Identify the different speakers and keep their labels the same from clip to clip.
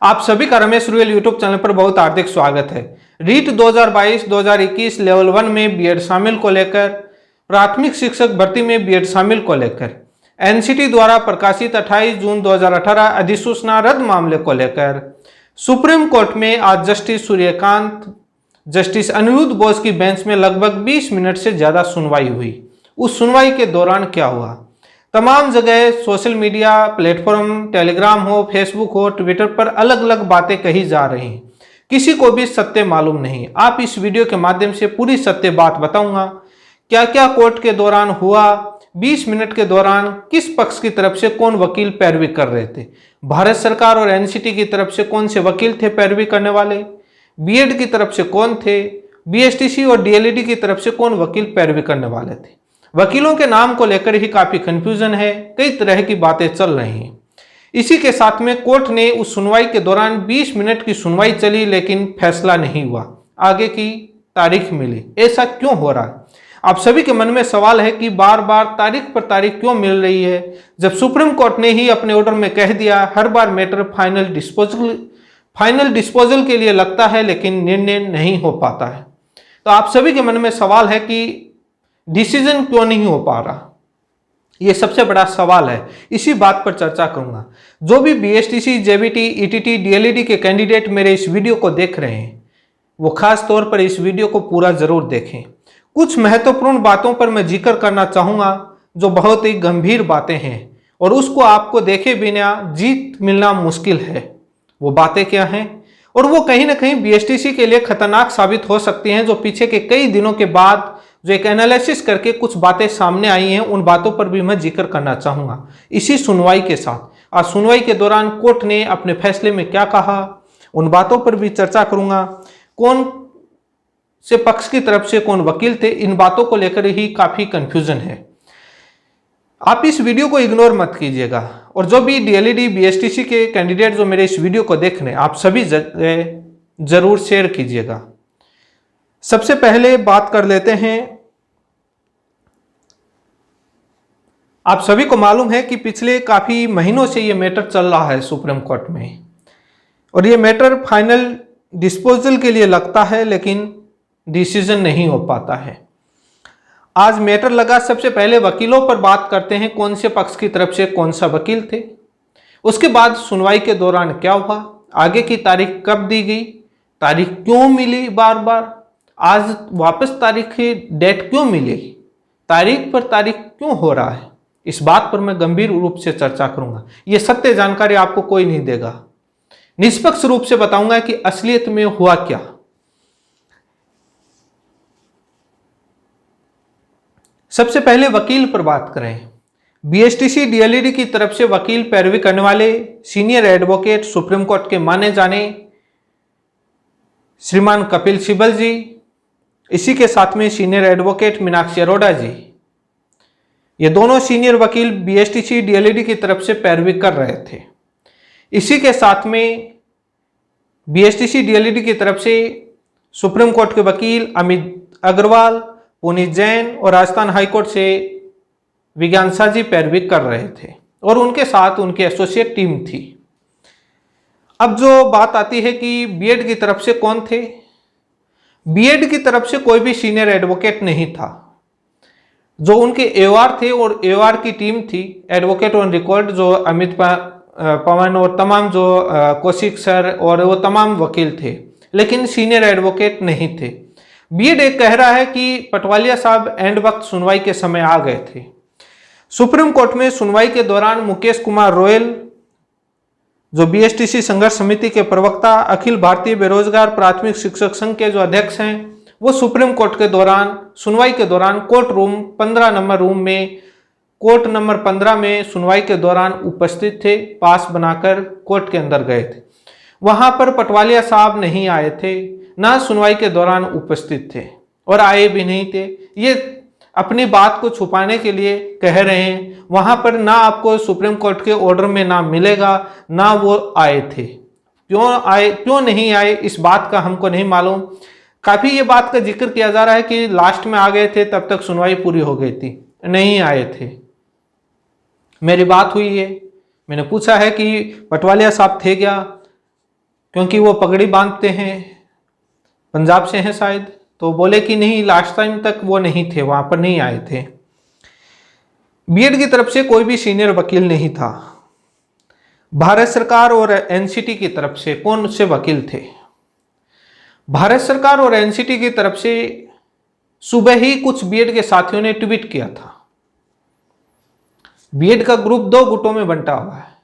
Speaker 1: आप सभी का रमेश रुयल यूट्यूब चैनल पर बहुत हार्दिक स्वागत है। रीट 2022-2021 लेवल 1 में बीएड शामिल को लेकर, प्राथमिक शिक्षक भर्ती में बीएड शामिल को लेकर एनसीटी द्वारा प्रकाशित 28 जून 2018 अधिसूचना रद्द मामले को लेकर सुप्रीम कोर्ट में आज जस्टिस सूर्यकांत, जस्टिस अनिरुद्ध बोस की बेंच में लगभग 20 मिनट से ज्यादा सुनवाई हुई। उस सुनवाई के दौरान क्या हुआ, तमाम जगह सोशल मीडिया प्लेटफॉर्म, टेलीग्राम हो, फेसबुक हो, ट्विटर पर अलग अलग बातें कही जा रही हैं। किसी को भी सत्य मालूम नहीं। आप इस वीडियो के माध्यम से पूरी सत्य बात बताऊंगा। क्या क्या कोर्ट के दौरान हुआ, 20 मिनट के दौरान किस पक्ष की तरफ से कौन वकील पैरवी कर रहे थे, भारत सरकार और एनसीटी की तरफ से कौन से वकील थे पैरवी करने वाले, बीएड की तरफ से कौन थे, बीएसटीसी और डीएलईडी की तरफ से कौन वकील पैरवी करने वाले थे। वकीलों के नाम को लेकर ही काफी कंफ्यूजन है, कई तरह की बातें चल रही हैं। इसी के साथ में कोर्ट ने उस सुनवाई के दौरान 20 मिनट की सुनवाई चली, लेकिन फैसला नहीं हुआ, आगे की तारीख मिली। ऐसा क्यों हो रहा है? आप सभी के मन में सवाल है कि बार बार तारीख पर तारीख क्यों मिल रही है, जब सुप्रीम कोर्ट ने ही अपने ऑर्डर में कह दिया हर बार मैटर फाइनल डिस्पोजल के लिए लगता है, लेकिन निर्णय नहीं हो पाता है। तो आप सभी के मन में सवाल है कि डिसीजन क्यों नहीं हो पा रहा, यह सबसे बड़ा सवाल है। इसी बात पर चर्चा करूंगा। जो भी बीएसटीसी, जेबीटी, ईटीटी, डीएलईडी के कैंडिडेट मेरे इस वीडियो को देख रहे हैं, वो खास तौर पर इस वीडियो को पूरा जरूर देखें। कुछ महत्वपूर्ण बातों पर मैं जिक्र करना चाहूंगा जो बहुत ही गंभीर बातें हैं और उसको आपको देखे बिना जीत मिलना मुश्किल है। वो बातें क्या हैं और वो कहीं ना कहीं बीएसटीसी के लिए खतरनाक साबित हो सकती हैं, जो पीछे के कई दिनों के बाद जो एक एनालिसिस करके कुछ बातें सामने आई हैं, उन बातों पर भी मैं जिक्र करना चाहूंगा इसी सुनवाई के साथ। आज सुनवाई के दौरान कोर्ट ने अपने फैसले में क्या कहा, उन बातों पर भी चर्चा करूंगा। कौन से पक्ष की तरफ से कौन वकील थे, इन बातों को लेकर ही काफी कंफ्यूजन है। आप इस वीडियो को इग्नोर मत कीजिएगा और जो भी डीएलईडी, बीएसटीसी के कैंडिडेट जो मेरे इस वीडियो को देख रहे हैं, आप सभी जरूर शेयर कीजिएगा। सबसे पहले बात कर लेते हैं, आप सभी को मालूम है कि पिछले काफी महीनों से ये मैटर चल रहा है सुप्रीम कोर्ट में और ये मैटर फाइनल डिस्पोजल के लिए लगता है, लेकिन डिसीजन नहीं हो पाता है। आज मैटर लगा। सबसे पहले वकीलों पर बात करते हैं, कौन से पक्ष की तरफ से कौन सा वकील थे, उसके बाद सुनवाई के दौरान क्या हुआ, आगे की तारीख कब दी गई, तारीख क्यों मिली बार बार, आज वापस तारीख की डेट क्यों मिली, तारीख पर तारीख क्यों हो रहा है, इस बात पर मैं गंभीर रूप से चर्चा करूंगा। यह सत्य जानकारी आपको कोई नहीं देगा। निष्पक्ष रूप से बताऊंगा कि असलियत में हुआ क्या। सबसे पहले वकील पर बात करें। बीएसटीसी, डीएलईडी की तरफ से वकील पैरवी करने वाले सीनियर एडवोकेट सुप्रीम कोर्ट के माने जाने श्रीमान कपिल सिब्बल जी, इसी के साथ में सीनियर एडवोकेट मीनाक्षी अरोड़ा जी, ये दोनों सीनियर वकील बीएसटीसी, डीएलईडी की तरफ से पैरवी कर रहे थे। इसी के साथ में बीएसटीसी, डीएलईडी की तरफ से सुप्रीम कोर्ट के वकील अमित अग्रवाल, पुनीत जैन और राजस्थान हाईकोर्ट से विज्ञान शाह जी पैरवी कर रहे थे और उनके साथ उनकी एसोसिएट टीम थी। अब जो बात आती है कि बीएड की तरफ से कौन थे, बीएड की तरफ से कोई भी सीनियर एडवोकेट नहीं था। जो उनके एओआर थे और एओआर की टीम थी, एडवोकेट ऑन रिकॉर्ड, जो अमित पवन और तमाम जो कौशिक सर और वो तमाम वकील थे, लेकिन सीनियर एडवोकेट नहीं थे। बीएड एक कह रहा है कि पटवालिया साहब एंड वक्त सुनवाई के समय आ गए थे। सुप्रीम कोर्ट में सुनवाई के दौरान मुकेश कुमार रोयल, जो बीएसटीसी संघर्ष समिति के प्रवक्ता, अखिल भारतीय बेरोजगार प्राथमिक शिक्षक संघ के जो अध्यक्ष हैं, वो सुप्रीम कोर्ट के दौरान सुनवाई के दौरान कोर्ट रूम 15 नंबर रूम में, कोर्ट नंबर 15 में सुनवाई के दौरान उपस्थित थे। पास बनाकर कोर्ट के अंदर गए थे। वहां पर पटवालिया साहब नहीं आए थे, ना सुनवाई के दौरान उपस्थित थे और आए भी नहीं थे। ये अपनी बात को छुपाने के लिए कह रहे हैं। वहां पर ना आपको सुप्रीम कोर्ट के ऑर्डर में ना मिलेगा, ना वो आए थे। क्यों आए, क्यों नहीं आए, इस बात का हमको नहीं मालूम। काफी ये बात का जिक्र किया जा रहा है कि लास्ट में आ गए थे, तब तक सुनवाई पूरी हो गई थी, नहीं आए थे। मेरी बात हुई है, मैंने पूछा है कि पटवालिया साहब थे क्या, क्योंकि वो पगड़ी बांधते हैं, पंजाब से हैं शायद, तो बोले कि नहीं, लास्ट टाइम तक वो नहीं थे, वहां पर नहीं आए थे। बीएड की तरफ से कोई भी सीनियर वकील नहीं था। भारत सरकार और एनसीटी की तरफ से कौन से वकील थे? भारत सरकार और एनसीटी की तरफ से सुबह ही कुछ बीएड के साथियों ने ट्वीट किया था। बीएड का ग्रुप 2 गुटों में बंटा हुआ है।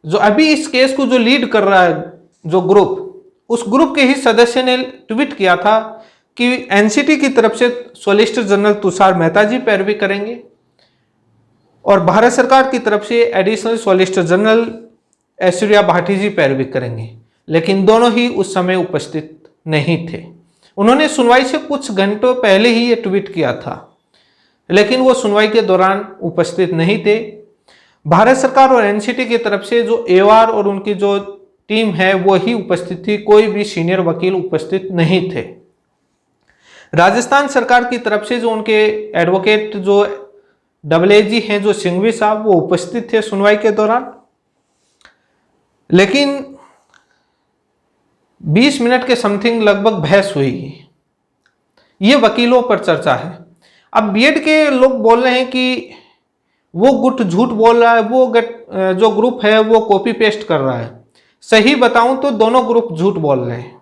Speaker 1: जो अभी इस केस को जो लीड कर रहा है जो ग्रुप, उस ग्रुप के ही सदस्य ने ट्वीट किया था कि एनसीटी की तरफ से सॉलिसिटर जनरल तुषार मेहता जी पैरवी करेंगे और भारत सरकार की तरफ से additional solicitor general Aishwarya Bhati ji पैरवी करेंगे। लेकिन दोनों ही उस समय उपस्थित नहीं थे। उन्होंने सुनवाई से कुछ घंटों पहले ही ये ट्वीट किया था, लेकिन वो सुनवाई के दौरान उपस्थित नहीं थे। भारत सरकार और एनसीटी की तरफ से जो एवार और उनकी जो टीम है वो ही उपस्थित थी, कोई भी सीनियर वकील उपस्थित नहीं थे। राजस्थान सरकार की तरफ से जो उनके एडवोकेट जो AAG हैं, जो सिंघवी साहब, वो उपस्थित थे सुनवाई के दौरान। लेकिन 20 मिनट के समथिंग लगभग बहस हुई। ये वकीलों पर चर्चा है। अब बीएड के लोग बोल रहे हैं कि वो गुट झूठ बोल रहा है, वो जो ग्रुप है वो कॉपी पेस्ट कर रहा है। सही बताऊं तो दोनों ग्रुप झूठ बोल रहे हैं,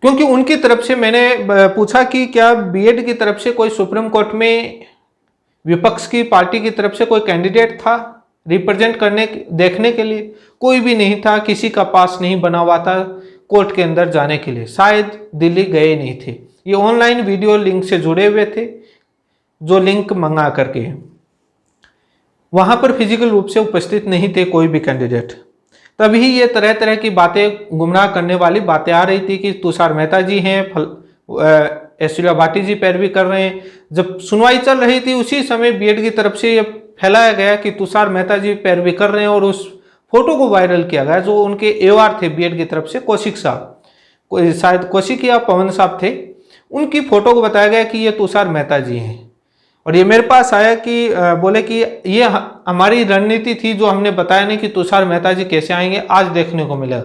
Speaker 1: क्योंकि उनकी तरफ से मैंने पूछा कि क्या बीएड की तरफ से कोई सुप्रीम कोर्ट में विपक्ष की पार्टी की तरफ से कोई कैंडिडेट था रिप्रेजेंट करने देखने के लिए? कोई भी नहीं था, किसी का पास नहीं बना हुआ था कोर्ट के अंदर जाने के लिए, शायद दिल्ली गए नहीं थे। ये ऑनलाइन वीडियो लिंक से जुड़े हुए थे, जो लिंक मंगा करके वहां पर फिजिकल रूप से उपस्थित नहीं थे कोई भी कैंडिडेट। तभी ये तरह तरह की बातें, गुमराह करने वाली बातें आ रही थी कि तुषार मेहता जी हैं, ऐश्वर्या भाटी जी पैरवी कर रहे हैं। जब सुनवाई चल रही थी उसी समय बीएड की तरफ से ये फैलाया गया कि तुषार मेहता जी पैरवी कर रहे हैं और उस फोटो को वायरल किया गया। जो उनके एवार थे बीएड की तरफ से, कौशिक साहब, शायद कौशिक या पवन साहब थे, उनकी फोटो को बताया गया कि ये तुषार मेहता जी हैं। और ये मेरे पास आया कि बोले कि ये हमारी रणनीति थी, जो हमने बताया नहीं कि तुषार मेहता जी कैसे आएंगे, आज देखने को मिला।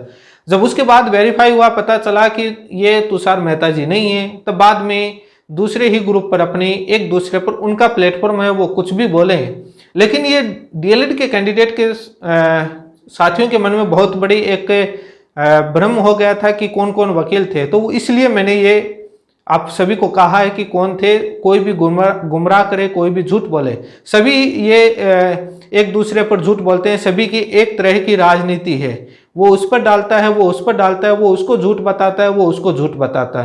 Speaker 1: जब उसके बाद वेरीफाई हुआ, पता चला कि ये तुषार मेहता जी नहीं है, तब बाद में दूसरे ही ग्रुप पर अपने एक दूसरे पर उनका प्लेटफॉर्म है, वो कुछ भी बोले। लेकिन ये डीएलएड के कैंडिडेट के साथियों के मन में बहुत बड़ी एक भ्रम हो गया था कि कौन कौन वकील थे। तो इसलिए मैंने ये आप सभी को कहा है कि कौन थे। कोई भी गुमराह करे, कोई भी झूठ बोले, सभी ये एक दूसरे पर झूठ बोलते हैं। सभी की एक तरह की राजनीति है, वो उस पर डालता है, वो उस पर डालता है, वो उसको झूठ बताता है, वो उसको झूठ बताता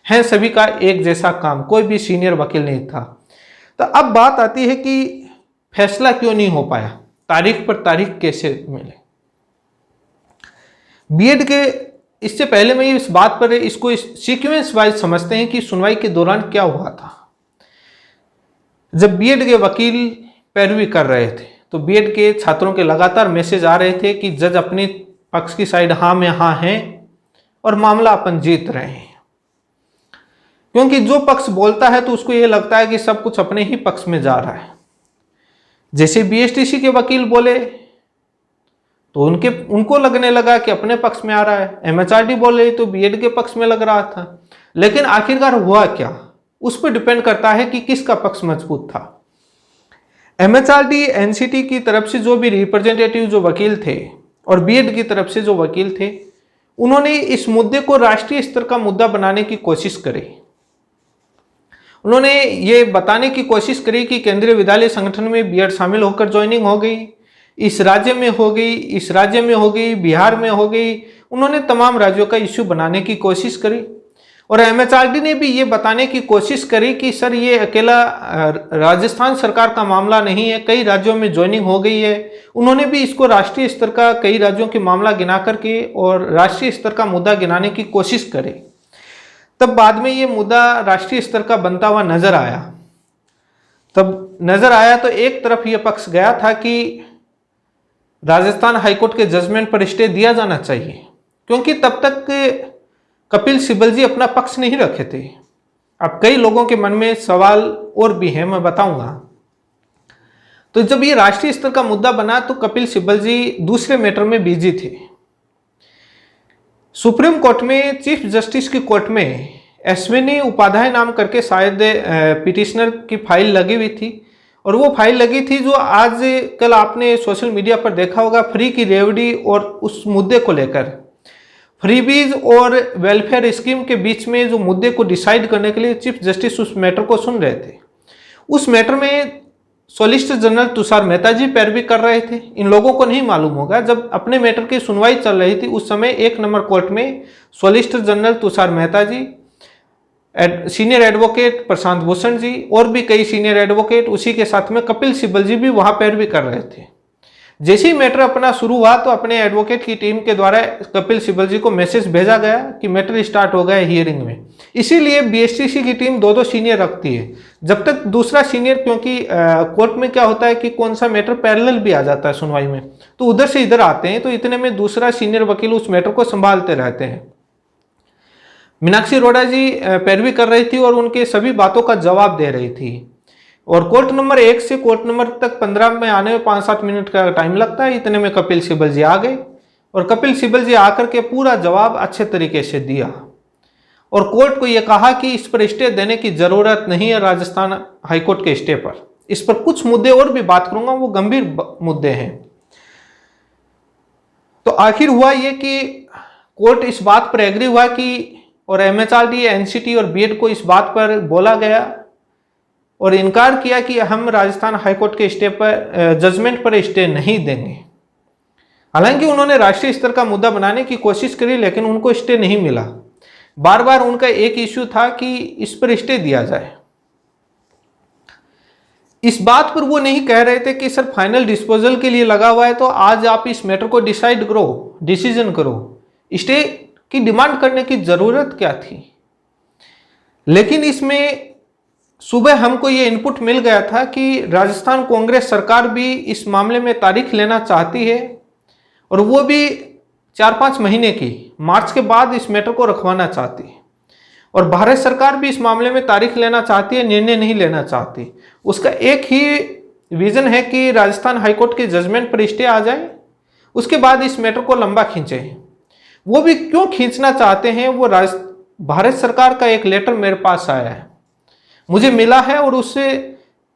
Speaker 1: है सभी का एक जैसा काम। कोई भी सीनियर वकील नहीं था। तो अब बात आती है कि फैसला क्यों नहीं हो पाया, तारीख पर तारीख कैसे मिले। बीएड के इससे पहले मैं इस बात पर इसको सीक्वेंस वाइज समझते हैं कि सुनवाई के दौरान क्या हुआ था। जब बीएड के वकील पैरवी कर रहे थे तो बीएड के छात्रों के लगातार मैसेज आ रहे थे कि जज अपने पक्ष की साइड हाँ में हाँ है और मामला अपन जीत रहे हैं। क्योंकि जो पक्ष बोलता है तो उसको ये लगता है कि सब कुछ अपने ही पक्ष में जा रहा है। जैसे बीएसटीसी के वकील बोले तो उनको लगने लगा कि अपने पक्ष में आ रहा है, एमएचआरडी बोल रही तो बीएड के पक्ष में लग रहा था। लेकिन आखिरकार हुआ क्या, उस पर डिपेंड करता है कि किसका पक्ष मजबूत था। एमएचआरडी एनसीटी की तरफ से जो भी रिप्रेजेंटेटिव जो वकील थे और बीएड की तरफ से जो वकील थे, उन्होंने इस मुद्दे को राष्ट्रीय स्तर का मुद्दा बनाने की कोशिश करी। उन्होंने ये बताने की कोशिश करी कि केंद्रीय विद्यालय संगठन में बीएड शामिल होकर ज्वाइनिंग हो गई, इस राज्य में हो गई, इस राज्य में हो गई, बिहार में हो गई। उन्होंने तमाम राज्यों का इश्यू बनाने की कोशिश करी। और एमएचआरडी ने भी ये बताने की कोशिश करी कि सर ये अकेला राजस्थान सरकार का मामला नहीं है, कई राज्यों में ज्वाइनिंग हो गई है। उन्होंने भी इसको राष्ट्रीय स्तर का कई राज्यों के मामला गिना करके और राष्ट्रीय स्तर का मुद्दा गिनाने की कोशिश करे। तब बाद में ये मुद्दा राष्ट्रीय स्तर का बनता हुआ नजर आया। तब नजर आया तो एक तरफ ये पक्ष गया था कि राजस्थान हाईकोर्ट के जजमेंट पर स्टे दिया जाना चाहिए, क्योंकि तब तक कपिल सिब्बल जी अपना पक्ष नहीं रखे थे। अब कई लोगों के मन में सवाल और भी हैं, मैं बताऊंगा। तो जब ये राष्ट्रीय स्तर का मुद्दा बना तो कपिल सिब्बल जी दूसरे मैटर में बिजी थे। सुप्रीम कोर्ट में चीफ जस्टिस की कोर्ट में अश्विनी उपाध्याय नाम करके शायद पिटिशनर की फाइल लगी हुई थी, और वो फाइल लगी थी जो आज कल आपने सोशल मीडिया पर देखा होगा, फ्री की रेवड़ी और उस मुद्दे को लेकर, फ्रीबीज और वेलफेयर स्कीम के बीच में जो मुद्दे को डिसाइड करने के लिए चीफ जस्टिस उस मैटर को सुन रहे थे। उस मैटर में सॉलिसिटर जनरल तुषार मेहता जी पैरवी कर रहे थे। इन लोगों को नहीं मालूम होगा, जब अपने मैटर की सुनवाई चल रही थी उस समय 1 नंबर कोर्ट में सॉलिसिटर जनरल तुषार मेहता जी, सीनियर एडवोकेट प्रशांत भूषण जी और भी कई सीनियर एडवोकेट, उसी के साथ में कपिल सिब्बल जी भी वहां पैरवी कर रहे थे। जैसे ही मैटर अपना शुरू हुआ तो अपने एडवोकेट की टीम के द्वारा कपिल सिब्बल जी को मैसेज भेजा गया कि मैटर स्टार्ट हो गया हियरिंग में। इसीलिए बीएसटीसी की टीम 2-2 सीनियर रखती है, जब तक दूसरा सीनियर, क्योंकि कोर्ट में क्या होता है कि कौन सा मैटर पैरेलल भी आ जाता है सुनवाई में, तो उधर से इधर आते हैं, तो इतने में दूसरा सीनियर वकील उस मैटर को संभालते रहते हैं। मीनाक्षी अरोड़ा जी पैरवी कर रही थी और उनके सभी बातों का जवाब दे रही थी, और कोर्ट नंबर 1 से कोर्ट नंबर तक 15 में आने में 5-7 मिनट का टाइम लगता है। इतने में कपिल सिब्बल जी आ गए, और कपिल सिब्बल जी आकर के पूरा जवाब अच्छे तरीके से दिया, और कोर्ट को यह कहा कि इस पर स्टे देने की जरूरत नहीं है राजस्थान हाईकोर्ट के स्टे पर। इस पर कुछ मुद्दे और भी बात करूंगा, वो गंभीर मुद्दे हैं। तो आखिर हुआ ये कि कोर्ट इस बात पर एग्री हुआ कि, और एमएचआरडी, एनसीटी और बीएड को इस बात पर बोला गया और इनकार किया कि हम राजस्थान हाईकोर्ट के स्टे पर, जजमेंट पर स्टे नहीं देंगे। हालांकि उन्होंने राष्ट्रीय स्तर का मुद्दा बनाने की कोशिश करी, लेकिन उनको स्टे नहीं मिला। बार बार उनका एक इश्यू था कि इस पर स्टे दिया जाए। इस बात पर वो नहीं कह रहे थे कि सर फाइनल डिस्पोजल के लिए लगा हुआ है तो आज आप इस मैटर को डिसाइड करो, डिसीजन करो। स्टे की डिमांड करने की जरूरत क्या थी? लेकिन इसमें सुबह हमको ये इनपुट मिल गया था कि राजस्थान कांग्रेस सरकार भी इस मामले में तारीख लेना चाहती है, और वो भी 4-5 महीने की, मार्च के बाद इस मैटर को रखवाना चाहती है, और भारत सरकार भी इस मामले में तारीख लेना चाहती है, निर्णय नहीं लेना चाहती। उसका एक ही विजन है कि राजस्थान हाईकोर्ट के जजमेंट पर स्टे आ जाए, उसके बाद इस मैटर को लंबा खींचे। वो भी क्यों खींचना चाहते हैं, वो भारत सरकार का एक लेटर मेरे पास आया है, मुझे मिला है, और उससे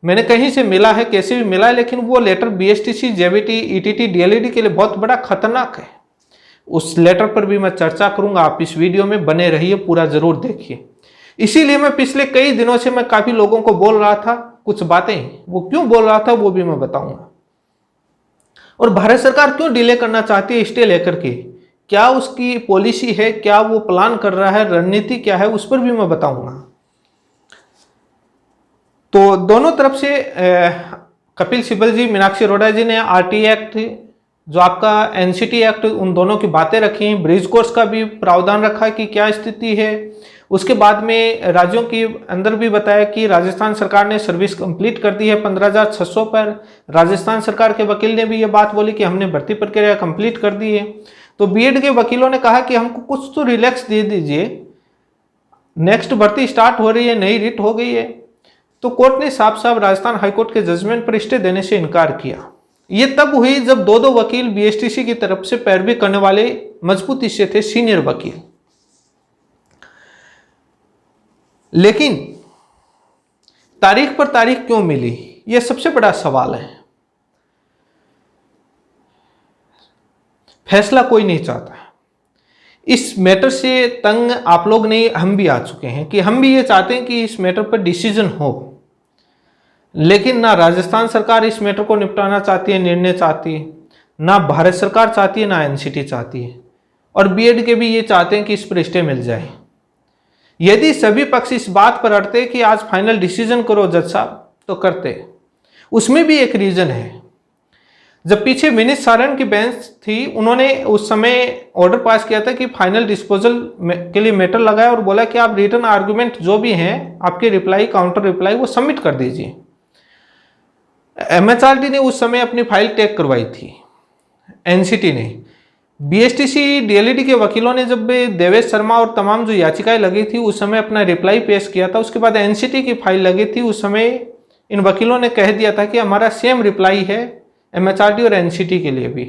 Speaker 1: मैंने कहीं से मिला है, कैसे भी मिला है, लेकिन वो letter BSTC, JBT, ETT, DElEd के लिए बहुत बड़ा खतरनाक है। उस लेटर पर भी मैं चर्चा करूंगा, आप इस वीडियो में बने रहिए, पूरा जरूर देखिए। इसीलिए मैं पिछले कई दिनों से मैं काफी लोगों को बोल रहा था कुछ बातें, वो क्यों बोल रहा था वो भी मैं बताऊंगा। और भारत सरकार क्यों डिले करना चाहती है स्टे लेकर के, क्या उसकी पॉलिसी है, क्या वो प्लान कर रहा है, रणनीति क्या है, उस पर भी मैं बताऊंगा। तो दोनों तरफ से कपिल सिब्बल जी, मीनाक्षी अरोड़ा जी ने आरटी एक्ट, जो आपका एनसीटी एक्ट, उन दोनों की बातें रखी। ब्रिज कोर्स का भी प्रावधान रखा कि क्या स्थिति है। उसके बाद में राज्यों के अंदर भी बताया कि राजस्थान सरकार ने सर्विस कंप्लीट कर दी है 15,600 पर। राजस्थान सरकार के वकील ने भी ये बात बोली कि हमने भर्ती प्रक्रिया कंप्लीट कर दी है। तो बीएड के वकीलों ने कहा कि हमको कुछ तो रिलैक्स दे दीजिए, नेक्स्ट भर्ती स्टार्ट हो रही है, नई रिट हो गई है। तो कोर्ट ने साफ साफ राजस्थान हाईकोर्ट के जजमेंट पर स्टे देने से इनकार किया। ये तब हुई जब 2-2 वकील बीएसटीसी की तरफ से पैरवी करने वाले मजबूत हिस्से थे, सीनियर वकील। लेकिन तारीख पर तारीख क्यों मिली, यह सबसे बड़ा सवाल है। फैसला कोई नहीं चाहता। इस मैटर से तंग आप लोग नहीं, हम भी आ चुके हैं कि हम भी ये चाहते हैं कि इस मैटर पर डिसीजन हो, लेकिन ना राजस्थान सरकार इस मैटर को निपटाना चाहती है, निर्णय चाहती है, ना भारत सरकार चाहती है, ना एनसीटी चाहती है, और बीएड के भी ये चाहते हैं कि इस पर स्टे मिल जाए। यदि सभी पक्ष इस बात पर अड़ते कि आज फाइनल डिसीजन करो जज साहब, तो करते। उसमें भी एक रीजन है। जब पीछे विनीत सारण की बेंच थी, उन्होंने उस समय ऑर्डर पास किया था कि फाइनल डिस्पोजल के लिए मैटर लगाया और बोला कि आप रिटर्न आर्गुमेंट जो भी हैं, आपके रिप्लाई, काउंटर रिप्लाई, वो सबमिट कर दीजिए। एमएचआरडी ने उस समय अपनी फाइल टेक करवाई थी, एनसीटी ने। बीएसटीसी, डीएलईडी के वकीलों ने जब देवेश शर्मा और तमाम जो याचिकाएं लगी थी उस समय अपना रिप्लाई पेश किया था। उसके बाद एनसीटी की फाइल लगी थी, उस समय इन वकीलों ने कह दिया था कि हमारा सेम रिप्लाई है एमएचआरडी और एनसीटी के लिए भी,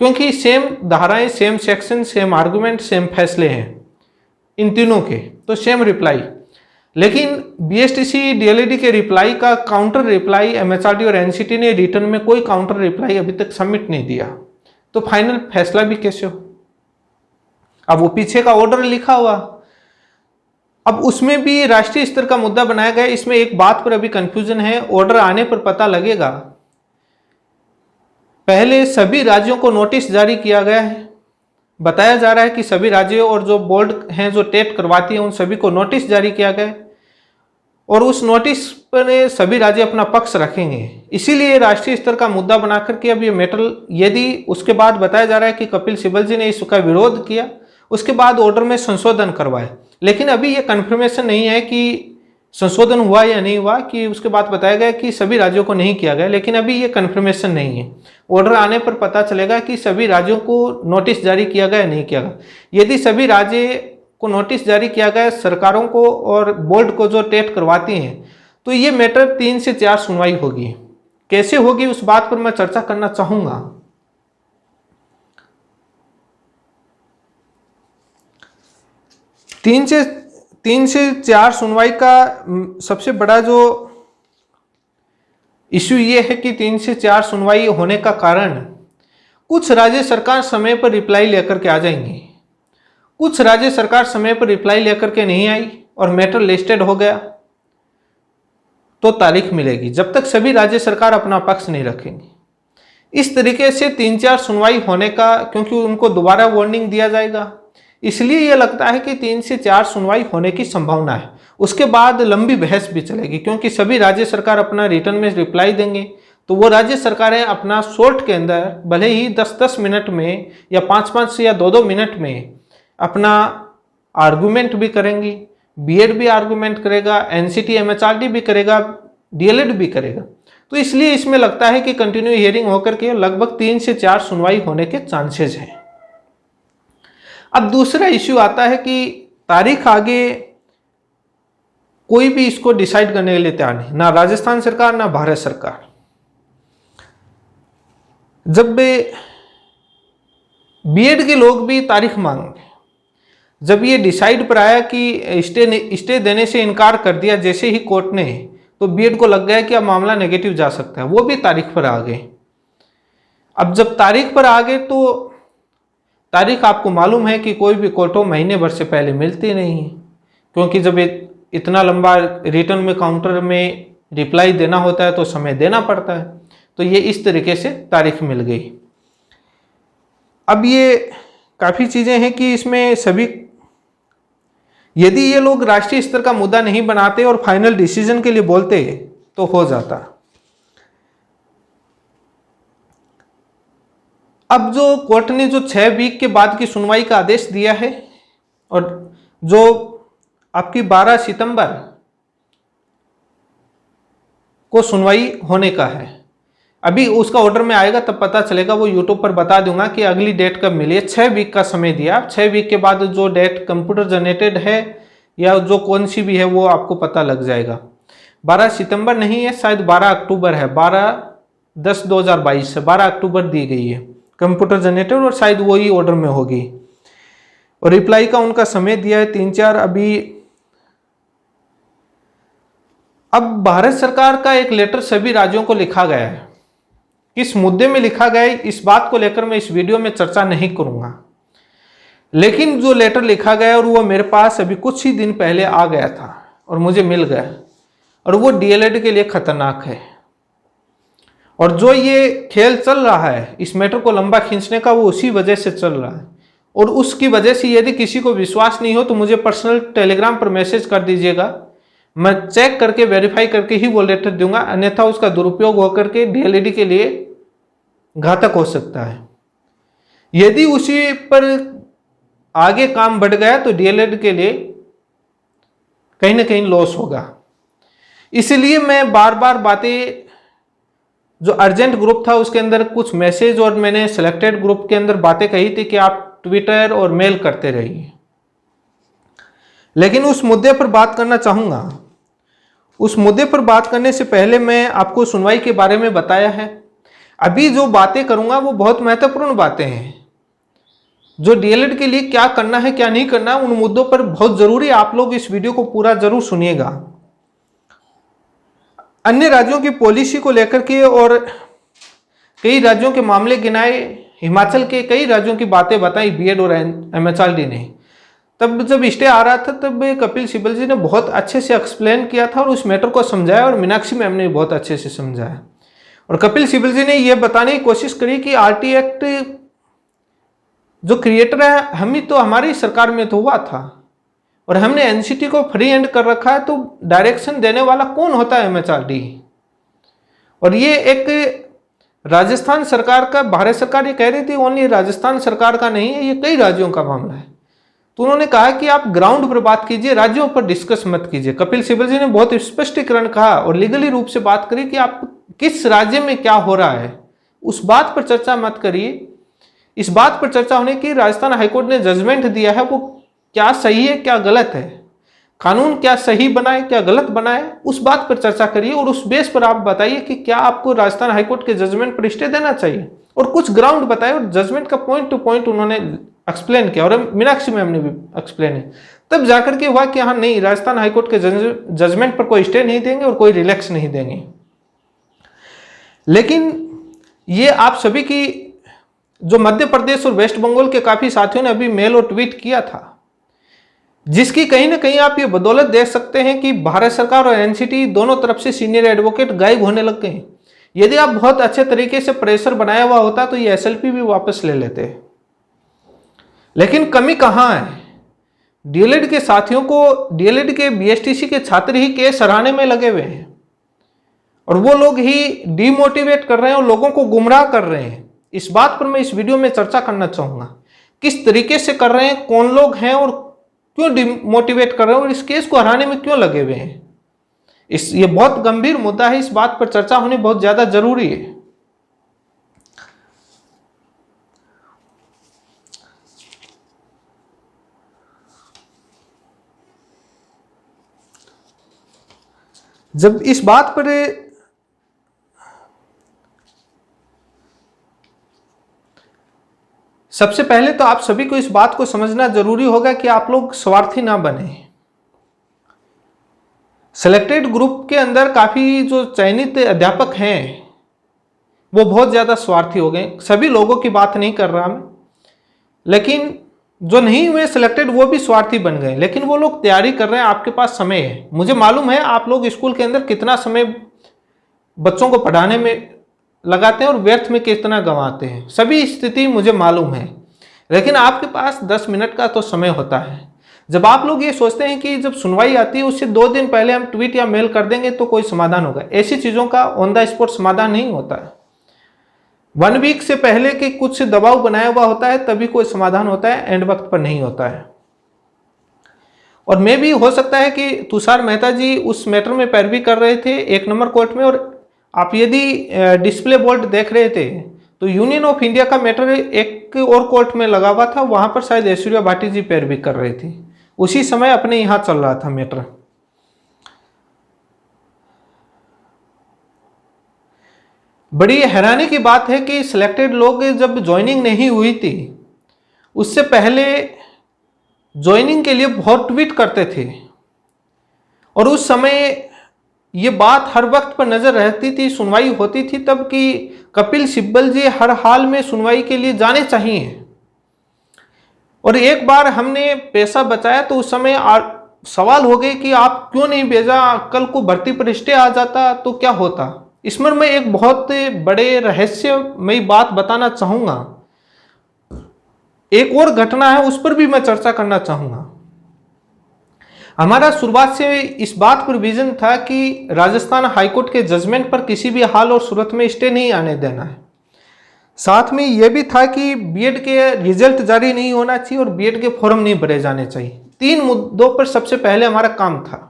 Speaker 1: क्योंकि सेम धाराएं, same section, same argument, same फैसले हैं इन तीनों के, तो सेम रिप्लाई। लेकिन बीएसटीसी डीएलईडी के रिप्लाई का काउंटर रिप्लाई एमएचआरडी और एनसीटी ने रिटर्न में कोई काउंटर रिप्लाई अभी तक सबमिट नहीं दिया, तो फाइनल फैसला भी कैसे हो? अब वो पीछे का ऑर्डर लिखा हुआ, अब उसमें भी राष्ट्रीय स्तर का मुद्दा बनाया गया। इसमें एक बात पर अभी कंफ्यूजन है, ऑर्डर आने पर पता लगेगा। पहले सभी राज्यों को नोटिस जारी किया गया है, बताया जा रहा है कि सभी राज्यों और जो बोर्ड हैं जो टेट करवाती हैं उन सभी को नोटिस जारी किया गया है, और उस नोटिस पर सभी राज्य अपना पक्ष रखेंगे। इसीलिए राष्ट्रीय स्तर का मुद्दा बना करके अब ये मैटर, यदि उसके बाद बताया जा रहा है कि कपिल सिब्बल जी ने इसका विरोध किया, उसके बाद ऑर्डर में संशोधन करवाए, लेकिन अभी ये कन्फर्मेशन नहीं है कि संशोधन हुआ या नहीं हुआ, कि उसके बाद बताया गया कि सभी राज्यों को नहीं किया गया, लेकिन अभी ये कन्फर्मेशन नहीं है। ऑर्डर आने पर पता चलेगा कि सभी राज्यों को नोटिस जारी किया गया या नहीं किया गया। यदि सभी राज्य को नोटिस जारी किया गया, सरकारों को और बोर्ड को जो टेट करवाती हैं, तो ये मैटर 3 से 4 सुनवाई होगी। कैसे होगी उस बात पर मैं चर्चा करना चाहूंगा। तीन से चार सुनवाई का सबसे बड़ा जो इश्यू ये है कि 3 से 4 सुनवाई होने का कारण, कुछ राज्य सरकार समय पर रिप्लाई लेकर के आ जाएंगी, कुछ राज्य सरकार समय पर रिप्लाई लेकर के नहीं आई और मैटर लिस्टेड हो गया, तो तारीख मिलेगी, जब तक सभी राज्य सरकार अपना पक्ष नहीं रखेंगे। इस तरीके से 3-4 सुनवाई होने का, क्योंकि उनको दोबारा वार्निंग दिया जाएगा, इसलिए यह लगता है कि 3 से 4 सुनवाई होने की संभावना है। उसके बाद लंबी बहस भी चलेगी, क्योंकि सभी राज्य सरकार अपना रिटर्न में रिप्लाई देंगे, तो वो राज्य सरकारें अपना शॉर्ट के अंदर भले ही 10-10 मिनट में या 5-5 या 2-2 मिनट में अपना आर्गुमेंट भी करेंगी। बीएड भी आर्गुमेंट करेगा, एनसीटी एमएचआरडी भी करेगा, डीएलएड भी करेगा। तो इसलिए इसमें लगता है कि कंटिन्यू हियरिंग होकर के लगभग 3 से 4 सुनवाई होने के चांसेस हैं। अब दूसरा इश्यू आता है कि तारीख आगे कोई भी इसको डिसाइड करने के लिए तैयार नहीं, ना राजस्थान सरकार ना भारत सरकार। जब बीएड के लोग भी तारीख मांगे, जब ये डिसाइड पर आया कि स्टे देने से इनकार कर दिया जैसे ही कोर्ट ने, तो बीएड को लग गया कि अब मामला नेगेटिव जा सकता है, वो भी तारीख पर आ गए। अब जब तारीख पर आ गए तो तारीख आपको मालूम है कि कोई भी कोर्टों महीने भर से पहले मिलती नहीं है, क्योंकि जब इतना लंबा रिटर्न में काउंटर में रिप्लाई देना होता है तो समय देना पड़ता है। तो ये इस तरीके से तारीख मिल गई। अब ये काफ़ी चीज़ें हैं कि इसमें सभी, यदि ये लोग राष्ट्रीय स्तर का मुद्दा नहीं बनाते और फाइनल डिसीजन के लिए बोलते तो हो जाता। अब जो कोर्ट ने जो 6 वीक के बाद की सुनवाई का आदेश दिया है, और जो आपकी 12 सितंबर को सुनवाई होने का है, अभी उसका ऑर्डर में आएगा तब पता चलेगा, वो यूट्यूब पर बता दूंगा कि अगली डेट कब मिली है। 6 वीक का समय दिया, 6 वीक के बाद जो डेट कंप्यूटर जनरेटेड है या जो कौन सी भी है वो आपको पता लग जाएगा। 12 सितंबर नहीं है, शायद 12 अक्टूबर है, 12/10/2022 है, 12 अक्टूबर दी गई है कंप्यूटर जनरेटेड, और शायद वही ऑर्डर में होगी। और रिप्लाई का उनका समय दिया है 3-4। अब भारत सरकार का एक लेटर सभी राज्यों को लिखा गया है। किस मुद्दे में लिखा गया है इस बात को लेकर मैं इस वीडियो में चर्चा नहीं करूंगा, लेकिन जो लेटर लिखा गया और वो मेरे पास अभी कुछ ही दिन पहले आ गया था और मुझे मिल गया, और वो डीएलएड के लिए खतरनाक है। और जो ये खेल चल रहा है इस मैटर को लंबा खींचने का, वो उसी वजह से चल रहा है। और उसकी वजह से यदि किसी को विश्वास नहीं हो तो मुझे पर्सनल टेलीग्राम पर मैसेज कर दीजिएगा, मैं चेक करके वेरीफाई करके ही वो लेटर दूंगा, अन्यथा उसका दुरुपयोग होकर के डीएलएड के लिए घातक हो सकता है। यदि उसी पर आगे काम बढ़ गया तो डीएलएड के लिए कहीं ना कहीं लॉस होगा। इसलिए मैं बार बार बातें, जो अर्जेंट ग्रुप था उसके अंदर कुछ मैसेज और मैंने सिलेक्टेड ग्रुप के अंदर बातें कही थी कि आप ट्विटर और मेल करते रहिए, लेकिन उस मुद्दे पर बात करना चाहूंगा। उस मुद्दे पर बात करने से पहले मैं आपको सुनवाई के बारे में बताया है। अभी जो बातें करूंगा वो बहुत महत्वपूर्ण बातें हैं, जो डीएलएड के लिए क्या करना है क्या नहीं करना, उन मुद्दों पर बहुत जरूरी है। आप लोग इस वीडियो को पूरा जरूर सुनिएगा। अन्य राज्यों की पॉलिसी को लेकर के और कई राज्यों के मामले गिनाए, हिमाचल के कई राज्यों की बातें बताई बीएड और एमएचआरडी ने। तब जब स्टे आ रहा था तब कपिल सिब्बल जी ने बहुत अच्छे से एक्सप्लेन किया था और उस मैटर को समझाया, और मीनाक्षी मैम ने भी बहुत अच्छे से समझाया। और कपिल सिब्बल जी ने यह बताने की कोशिश करी कि आरटी एक्ट जो क्रिएटर है हम ही तो, हमारी सरकार में तो हुआ था, और हमने एनसीटी को फ्री एंड कर रखा है, तो डायरेक्शन देने वाला कौन होता है? एमएचआरडी। और ये एक राजस्थान सरकार का, भारत सरकार ये कह रही थी ओनली राजस्थान सरकार का नहीं है, ये कई राज्यों का मामला है। तो उन्होंने कहा कि आप ग्राउंड पर बात कीजिए, राज्यों पर डिस्कस मत कीजिए। कपिल सिब्बल जी ने बहुत स्पष्टीकरण कहा और लीगली रूप से बात करी कि आप किस राज्य में क्या हो रहा है उस बात पर चर्चा मत करिए। इस बात पर चर्चा होने की, राजस्थान हाईकोर्ट ने जजमेंट दिया है वो क्या सही है क्या गलत है, कानून क्या सही बनाए क्या गलत बनाए, उस बात पर चर्चा करिए और उस बेस पर आप बताइए कि क्या आपको राजस्थान हाईकोर्ट के जजमेंट पर स्टे देना चाहिए, और कुछ ग्राउंड बताए। और जजमेंट का पॉइंट टू पॉइंट उन्होंने एक्सप्लेन किया, और मीनाक्षी मैम ने भी एक्सप्लेन है। तब जाकर के हुआ कि हाँ नहीं, राजस्थान हाईकोर्ट के जजमेंट पर कोई स्टे नहीं देंगे और कोई रिलैक्स नहीं देंगे। लेकिन ये आप सभी की, जो मध्य प्रदेश और वेस्ट बंगाल के काफी साथियों ने अभी मेल और ट्वीट किया था, जिसकी कहीं ना कहीं आप ये बदौलत देख सकते हैं कि भारत सरकार और एनसीटी दोनों तरफ से सीनियर एडवोकेट गायब होने लग गए। यदि आप बहुत अच्छे तरीके से प्रेशर बनाया हुआ होता तो ये एसएलपी भी वापस ले लेते। लेकिन कमी कहां है? डीएलएड के साथियों को, डीएलएड के बीएसटीसी के छात्र ही केस सराहने में लगे हुए हैं, और वो लोग ही डिमोटिवेट कर रहे हैं और लोगों को गुमराह कर रहे हैं। इस बात पर मैं इस वीडियो में चर्चा करना चाहूंगा, किस तरीके से कर रहे हैं, कौन लोग हैं और क्यों डिमोटिवेट कर रहे हैं, और इस केस को हराने में क्यों लगे हुए हैं। ये बहुत गंभीर मुद्दा है, इस बात पर चर्चा होनी बहुत ज्यादा जरूरी है। जब इस बात पर सबसे पहले तो आप सभी को इस बात को समझना जरूरी होगा कि आप लोग स्वार्थी ना बने। सिलेक्टेड ग्रुप के अंदर काफी जो चयनित अध्यापक हैं वो बहुत ज्यादा स्वार्थी हो गए। सभी लोगों की बात नहीं कर रहा मैं, लेकिन जो नहीं हुए सिलेक्टेड वो भी स्वार्थी बन गए। लेकिन वो लोग तैयारी कर रहे हैं, आपके पास समय है। मुझे मालूम है आप लोग स्कूल के अंदर कितना समय बच्चों को पढ़ाने में लगाते हैं और व्यर्थ में कितना गंवाते हैं, सभी स्थिति मुझे मालूम है। लेकिन आपके पास 10 मिनट का तो समय होता है। जब आप लोग ये सोचते हैं कि जब सुनवाई आती है उससे 2 दिन पहले हम ट्वीट या मेल कर देंगे तो कोई समाधान होगा, ऐसी चीजों का ऑन द स्पॉट समाधान नहीं होता है। 1 वीक से पहले के कुछ दबाव बनाया हुआ होता है तभी कोई समाधान होता है, एंड वक्त पर नहीं होता है। और मे भी हो सकता है कि तुषार मेहता जी उस मैटर में पैरवी कर रहे थे 1 नंबर कोर्ट में, और आप यदि डिस्प्ले बोर्ड देख रहे थे तो यूनियन ऑफ इंडिया का मैटर एक और कोर्ट में लगा हुआ था, वहां पर शायद ऐश्वर्या भाटी जी पैरवी कर रही थी। उसी समय अपने यहां चल रहा था मैटर। बड़ी हैरानी की बात है कि सिलेक्टेड लोग जब ज्वाइनिंग नहीं हुई थी उससे पहले ज्वाइनिंग के लिए बहुत ट्वीट करते थे, और उस समय ये बात हर वक्त पर नजर रहती थी, सुनवाई होती थी तब कि कपिल सिब्बल जी हर हाल में सुनवाई के लिए जाने चाहिए। और एक बार हमने पैसा बचाया तो उस समय सवाल हो गए कि आप क्यों नहीं भेजा, कल को भर्ती पर स्टे आ जाता तो क्या होता। इसमें मैं एक बहुत बड़े रहस्यमयी बात बताना चाहूंगा। एक और घटना है उस पर भी मैं चर्चा करना चाहूंगा। हमारा शुरुआत से इस बात पर विजन था कि राजस्थान हाईकोर्ट के जजमेंट पर किसी भी हाल और सूरत में स्टे नहीं आने देना है। साथ में यह भी था कि बीएड के रिजल्ट जारी नहीं होना चाहिए और बीएड के फॉर्म नहीं भरे जाने चाहिए। 3 मुद्दों पर सबसे पहले हमारा काम था।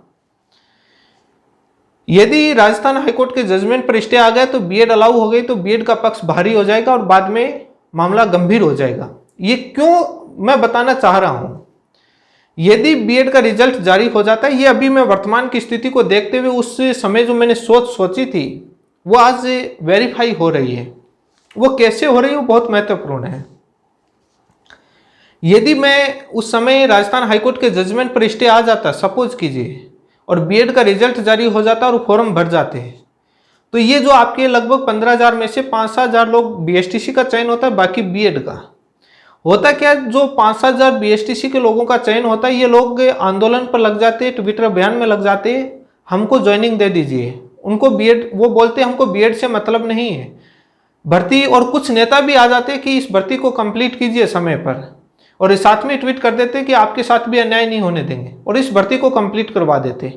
Speaker 1: यदि राजस्थान हाईकोर्ट के जजमेंट पर स्टे आ गए तो बीएड अलाउ हो गई तो बीएड का पक्ष भारी हो जाएगा और बाद में मामला गंभीर हो जाएगा। ये क्यों मैं बताना चाह रहा हूं। यदि बीएड का रिजल्ट जारी हो जाता है, ये अभी मैं वर्तमान की स्थिति को देखते हुए उस समय जो मैंने सोची थी वो आज वेरीफाई हो रही है। वो कैसे हो रही है वो बहुत महत्वपूर्ण है। यदि मैं उस समय राजस्थान हाईकोर्ट के जजमेंट पर स्टे आ जाता, सपोज कीजिए, और बीएड का रिजल्ट जारी हो जाता और फॉर्म भर जाते हैं, तो ये जो आपके लगभग 15,000 में से 5-7,000 लोग बीएसटीसी का चयन होता है, बाकी बीएड का होता क्या, जो 5-7,000 बीएसटीसी के लोगों का चयन होता है, ये लोग आंदोलन पर लग जाते हैं, ट्विटर अभियान में लग जाते हैं, हमको ज्वाइनिंग दे दीजिए। उनको बीएड, वो बोलते हैं हमको बीएड से मतलब नहीं है भर्ती, और कुछ नेता भी आ जाते हैं कि इस भर्ती को कंप्लीट कीजिए समय पर, और इस साथ में ट्वीट कर देते कि आपके साथ भी अन्याय नहीं होने देंगे, और इस भर्ती को कंप्लीट करवा देते,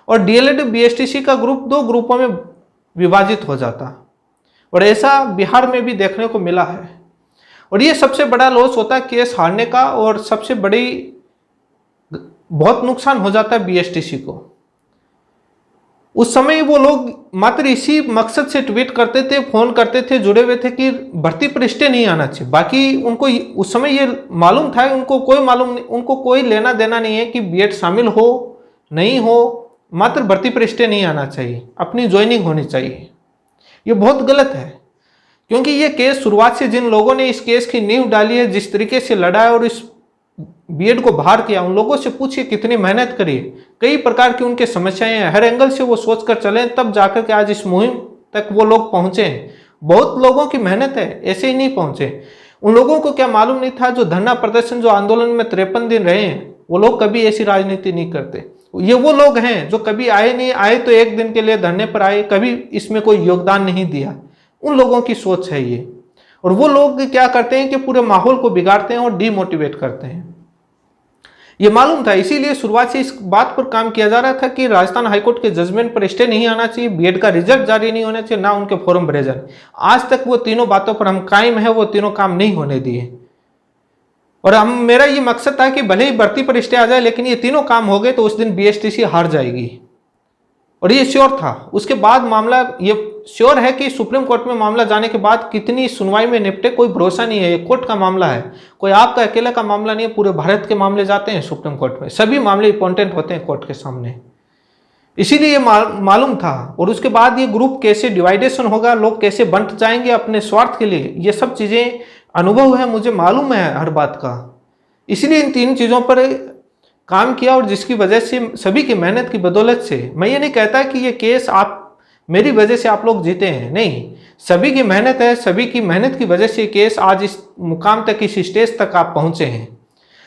Speaker 1: और डीएलएड बीएसटीसी का ग्रुप 2 ग्रुपों में विभाजित हो जाता। और ऐसा बिहार में भी देखने को मिला है, और ये सबसे बड़ा लॉस होता है केस हारने का, और सबसे बड़ी बहुत नुकसान हो जाता है बीएसटीसी को। उस समय वो लोग मात्र इसी मकसद से ट्वीट करते थे, फोन करते थे, जुड़े हुए थे कि भर्ती पर स्टे नहीं आना चाहिए। बाकी उनको उस समय ये मालूम था, उनको कोई मालूम नहीं, उनको कोई लेना देना नहीं है कि बीएड शामिल हो नहीं हो, मात्र भर्ती पर स्टे नहीं आना चाहिए, अपनी ज्वाइनिंग होनी चाहिए। ये बहुत गलत है, क्योंकि ये केस शुरुआत से जिन लोगों ने इस केस की नींव डाली है, जिस तरीके से लड़ा है और इस बीएड को बाहर किया, उन लोगों से पूछिए कितनी मेहनत करी, कई प्रकार की उनके समस्याएं हैं, हर एंगल से वो सोच कर चले, तब जाकर के आज इस मुहिम तक वो लोग पहुंचे हैं। बहुत लोगों की मेहनत है, ऐसे ही नहीं पहुंचे। उन लोगों को क्या मालूम नहीं था, जो धरना प्रदर्शन, जो आंदोलन में 53 दिन रहे हैं, वो लोग कभी ऐसी राजनीति नहीं करते। ये वो लोग हैं जो कभी आए नहीं, आए तो एक दिन के लिए धरने पर आए, कभी इसमें कोई योगदान नहीं दिया। उन लोगों की सोच है ये, और वो लोग क्या करते हैं कि पूरे माहौल को बिगाड़ते हैं और डीमोटिवेट करते हैं। ये मालूम था, इसीलिए शुरुआत से इस बात पर काम किया जा रहा था कि राजस्थान हाईकोर्ट के जजमेंट पर स्टे नहीं आना चाहिए, बीएड का रिजल्ट जारी नहीं होना चाहिए, ना उनके फॉर्म भरे जाए। आज तक वो तीनों बातों पर हम कायम है, वो तीनों काम नहीं होने दिए। और मेरा ये मकसद था कि भले ही भर्ती पर स्टे आ जाए, लेकिन ये तीनों काम हो गए तो उस दिन बीएसटीसी हार जाएगी, और ये श्योर था। उसके बाद मामला, ये श्योर है कि सुप्रीम कोर्ट में मामला जाने के बाद कितनी सुनवाई में निपटे, कोई भरोसा नहीं है। ये कोर्ट का मामला है, कोई आपका अकेले का मामला नहीं है, पूरे भारत के मामले जाते हैं सुप्रीम कोर्ट में, सभी मामले इंपॉर्टेंट होते हैं कोर्ट के सामने। इसीलिए ये मालूम था। और उसके बाद ये ग्रुप कैसे डिवाइडेशन होगा, लोग कैसे बंट जाएंगे अपने स्वार्थ के लिए, ये सब चीजें अनुभव है, मुझे मालूम है हर बात का। इसीलिए इन 3 चीजों पर काम किया, और जिसकी वजह से सभी की मेहनत की बदौलत से, मैं ये नहीं कहता कि ये केस आप मेरी वजह से आप लोग जीते हैं, नहीं, सभी की मेहनत है, सभी की मेहनत की वजह से केस आज इस मुकाम तक, इस स्टेज तक आप पहुंचे हैं।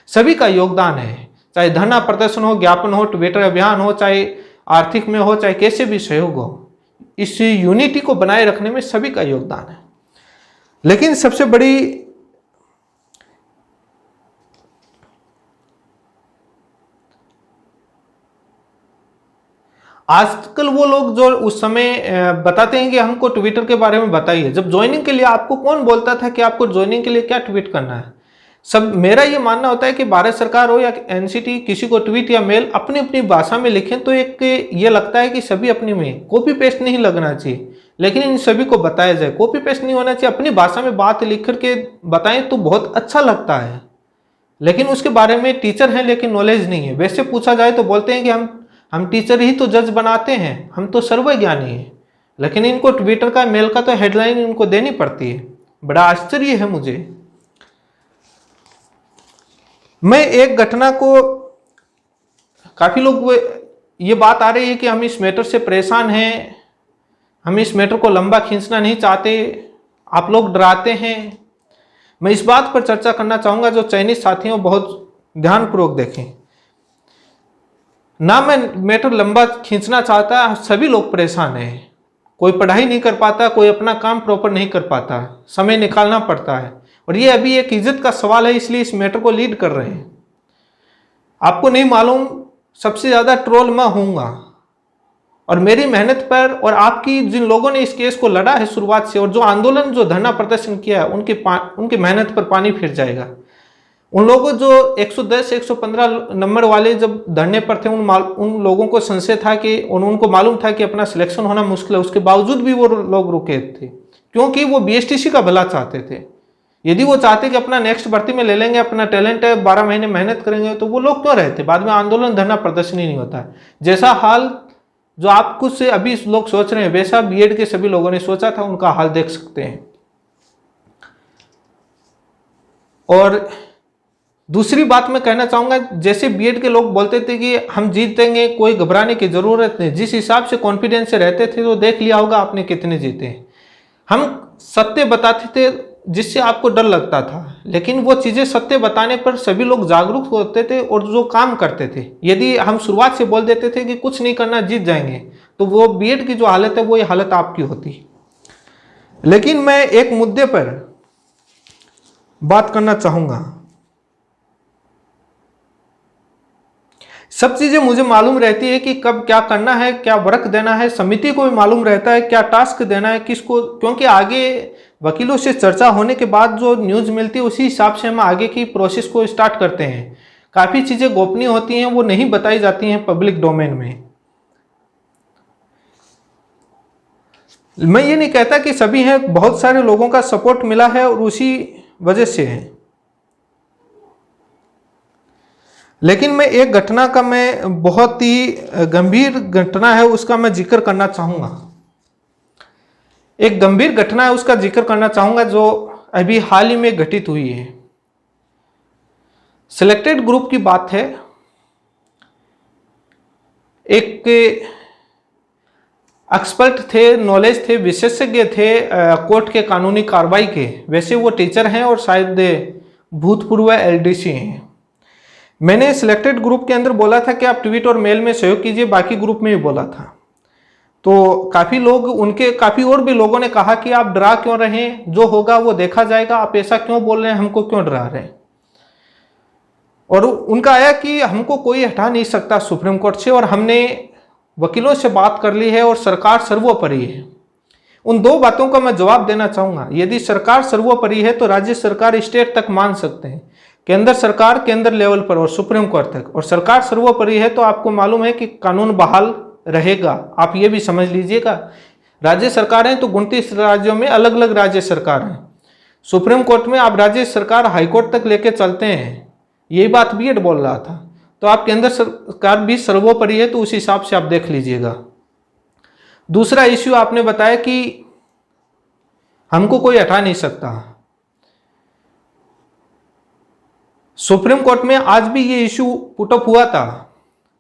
Speaker 1: सभी का योगदान है, चाहे धरना प्रदर्शन हो, ज्ञापन हो, ट्विटर अभियान हो, चाहे आर्थिक में हो, चाहे कैसे भी सहयोग हो, इस यूनिटी को बनाए रखने में सभी का योगदान है। लेकिन सबसे बड़ी आजकल वो लोग जो उस समय बताते हैं कि हमको ट्विटर के बारे में बताइए, जब ज्वाइनिंग के लिए आपको कौन बोलता था कि आपको ज्वाइनिंग के लिए क्या ट्वीट करना है? सब, मेरा ये मानना होता है कि भारत सरकार हो या एनसीटी, किसी को ट्वीट या मेल अपनी अपनी भाषा में लिखें तो एक ये लगता है कि सभी अपनी में, कॉपी पेस्ट नहीं लगना चाहिए, लेकिन इन सभी को बताया जाए, कॉपी पेस्ट नहीं होना चाहिए, अपनी भाषा में बात लिख करके बताएं तो बहुत अच्छा लगता है। लेकिन उसके बारे में टीचर हैं लेकिन नॉलेज नहीं है। वैसे पूछा जाए तो बोलते हैं कि हम टीचर ही तो जज बनाते हैं, हम तो सर्वज्ञानी हैं, लेकिन इनको ट्विटर का, मेल का तो हेडलाइन इनको देनी पड़ती है। बड़ा आश्चर्य है मुझे। मैं एक घटना को, काफी लोग ये बात आ रही है कि हम इस मैटर से परेशान हैं, हम इस मैटर को लंबा खींचना नहीं चाहते, आप लोग डराते हैं। मैं इस बात पर चर्चा करना चाहूंगा, जो चाइनीज साथियों बहुत ध्यानपूर्वक देखें। ना मैं मैटर लंबा खींचना चाहता, सभी लोग परेशान हैं, कोई पढ़ाई नहीं कर पाता, कोई अपना काम प्रॉपर नहीं कर पाता, समय निकालना पड़ता है, और ये अभी एक इज्जत का सवाल है, इसलिए इस मैटर को लीड कर रहे हैं। आपको नहीं मालूम, सबसे ज्यादा ट्रोल मैं होऊंगा, और मेरी मेहनत पर, और आपकी जिन लोगों ने इस केस को लड़ा है शुरुआत से, और जो आंदोलन, जो धरना प्रदर्शन किया है, उनकी मेहनत पर पानी फिर जाएगा। उन लोगों जो 110, 115 नंबर वाले जब धरने पर थे, उन लोगों को संशय था कि, उनको मालूम था कि अपना सिलेक्शन होना मुश्किल है, उसके बावजूद भी वो लोग रुके थे, क्योंकि वो बीएसटीसी का भला चाहते थे। यदि वो चाहते कि अपना नेक्स्ट भर्ती में ले लेंगे, अपना टैलेंट है, 12 महीने मेहनत करेंगे, तो वो लोग क्यों रहते? बाद में आंदोलन, धरना प्रदर्शन ही नहीं होता है। जैसा हाल जो आपको से अभी लोग सोच रहे हैं, वैसा बीएड के सभी लोगों ने सोचा था, उनका हाल देख सकते हैं। और दूसरी बात मैं कहना चाहूँगा, जैसे बीएड के लोग बोलते थे कि हम जीतेंगे, कोई घबराने की ज़रूरत नहीं, जिस हिसाब से कॉन्फिडेंस से रहते थे तो देख लिया होगा आपने कितने जीते। हम सत्य बताते थे जिससे आपको डर लगता था, लेकिन वो चीज़ें सत्य बताने पर सभी लोग जागरूक होते थे और जो काम करते थे। यदि हम शुरुआत से बोल देते थे कि कुछ नहीं करना, जीत जाएंगे, तो वो बीएड की जो हालत है वो ये हालत आपकी होती। लेकिन मैं एक मुद्दे पर बात करना चाहूँगा। सब चीज़ें मुझे मालूम रहती है कि कब क्या करना है, क्या वर्क देना है, समिति को भी मालूम रहता है क्या टास्क देना है किसको, क्योंकि आगे वकीलों से चर्चा होने के बाद जो न्यूज़ मिलती है उसी हिसाब से हम आगे की प्रोसेस को स्टार्ट करते हैं। काफ़ी चीज़ें गोपनीय होती हैं, वो नहीं बताई जाती हैं पब्लिक डोमेन में। मैं ये नहीं कहता कि सभी हैं, बहुत सारे लोगों का सपोर्ट मिला है और उसी वजह से है। लेकिन मैं एक घटना का, मैं बहुत ही गंभीर घटना है उसका मैं जिक्र करना चाहूँगा। एक गंभीर घटना है उसका जिक्र करना चाहूँगा जो अभी हाल ही में घटित हुई है। सिलेक्टेड ग्रुप की बात है। एक एक्सपर्ट थे, नॉलेज थे, विशेषज्ञ थे कोर्ट के कानूनी कार्रवाई के। वैसे वो टीचर हैं और शायद भूतपूर्व एलडीसी हैं। मैंने सिलेक्टेड ग्रुप के अंदर बोला था कि आप ट्वीट और मेल में सहयोग कीजिए, बाकी ग्रुप में भी बोला था। तो काफ़ी लोग, उनके काफ़ी और भी लोगों ने कहा कि आप डरा क्यों रहे हैं, जो होगा वो देखा जाएगा, आप ऐसा क्यों बोल रहे हैं, हमको क्यों डरा रहे हैं। और उनका आया कि हमको कोई हटा नहीं सकता सुप्रीम कोर्ट से, और हमने वकीलों से बात कर ली है और सरकार सर्वोपरि है। उन दो बातों का मैं जवाब देना चाहूँगा। यदि सरकार सर्वोपरि है तो राज्य सरकार स्टेट तक मान सकते हैं, केंद्र सरकार केंद्र लेवल पर और सुप्रीम कोर्ट तक, और सरकार सर्वोपरि है तो आपको मालूम है कि कानून बहाल रहेगा। आप ये भी समझ लीजिएगा, राज्य सरकारें तो 29 राज्यों में अलग अलग राज्य सरकार हैं। सुप्रीम कोर्ट में आप राज्य सरकार हाईकोर्ट तक लेके चलते हैं, यही बात बीएड बोल रहा था। तो आप केंद्र सरकार भी सर्वोपरि है, तो उस हिसाब से आप देख लीजिएगा। दूसरा इश्यू आपने बताया कि हमको कोई हटा नहीं सकता। सुप्रीम कोर्ट में आज भी ये इशू पुटअप हुआ था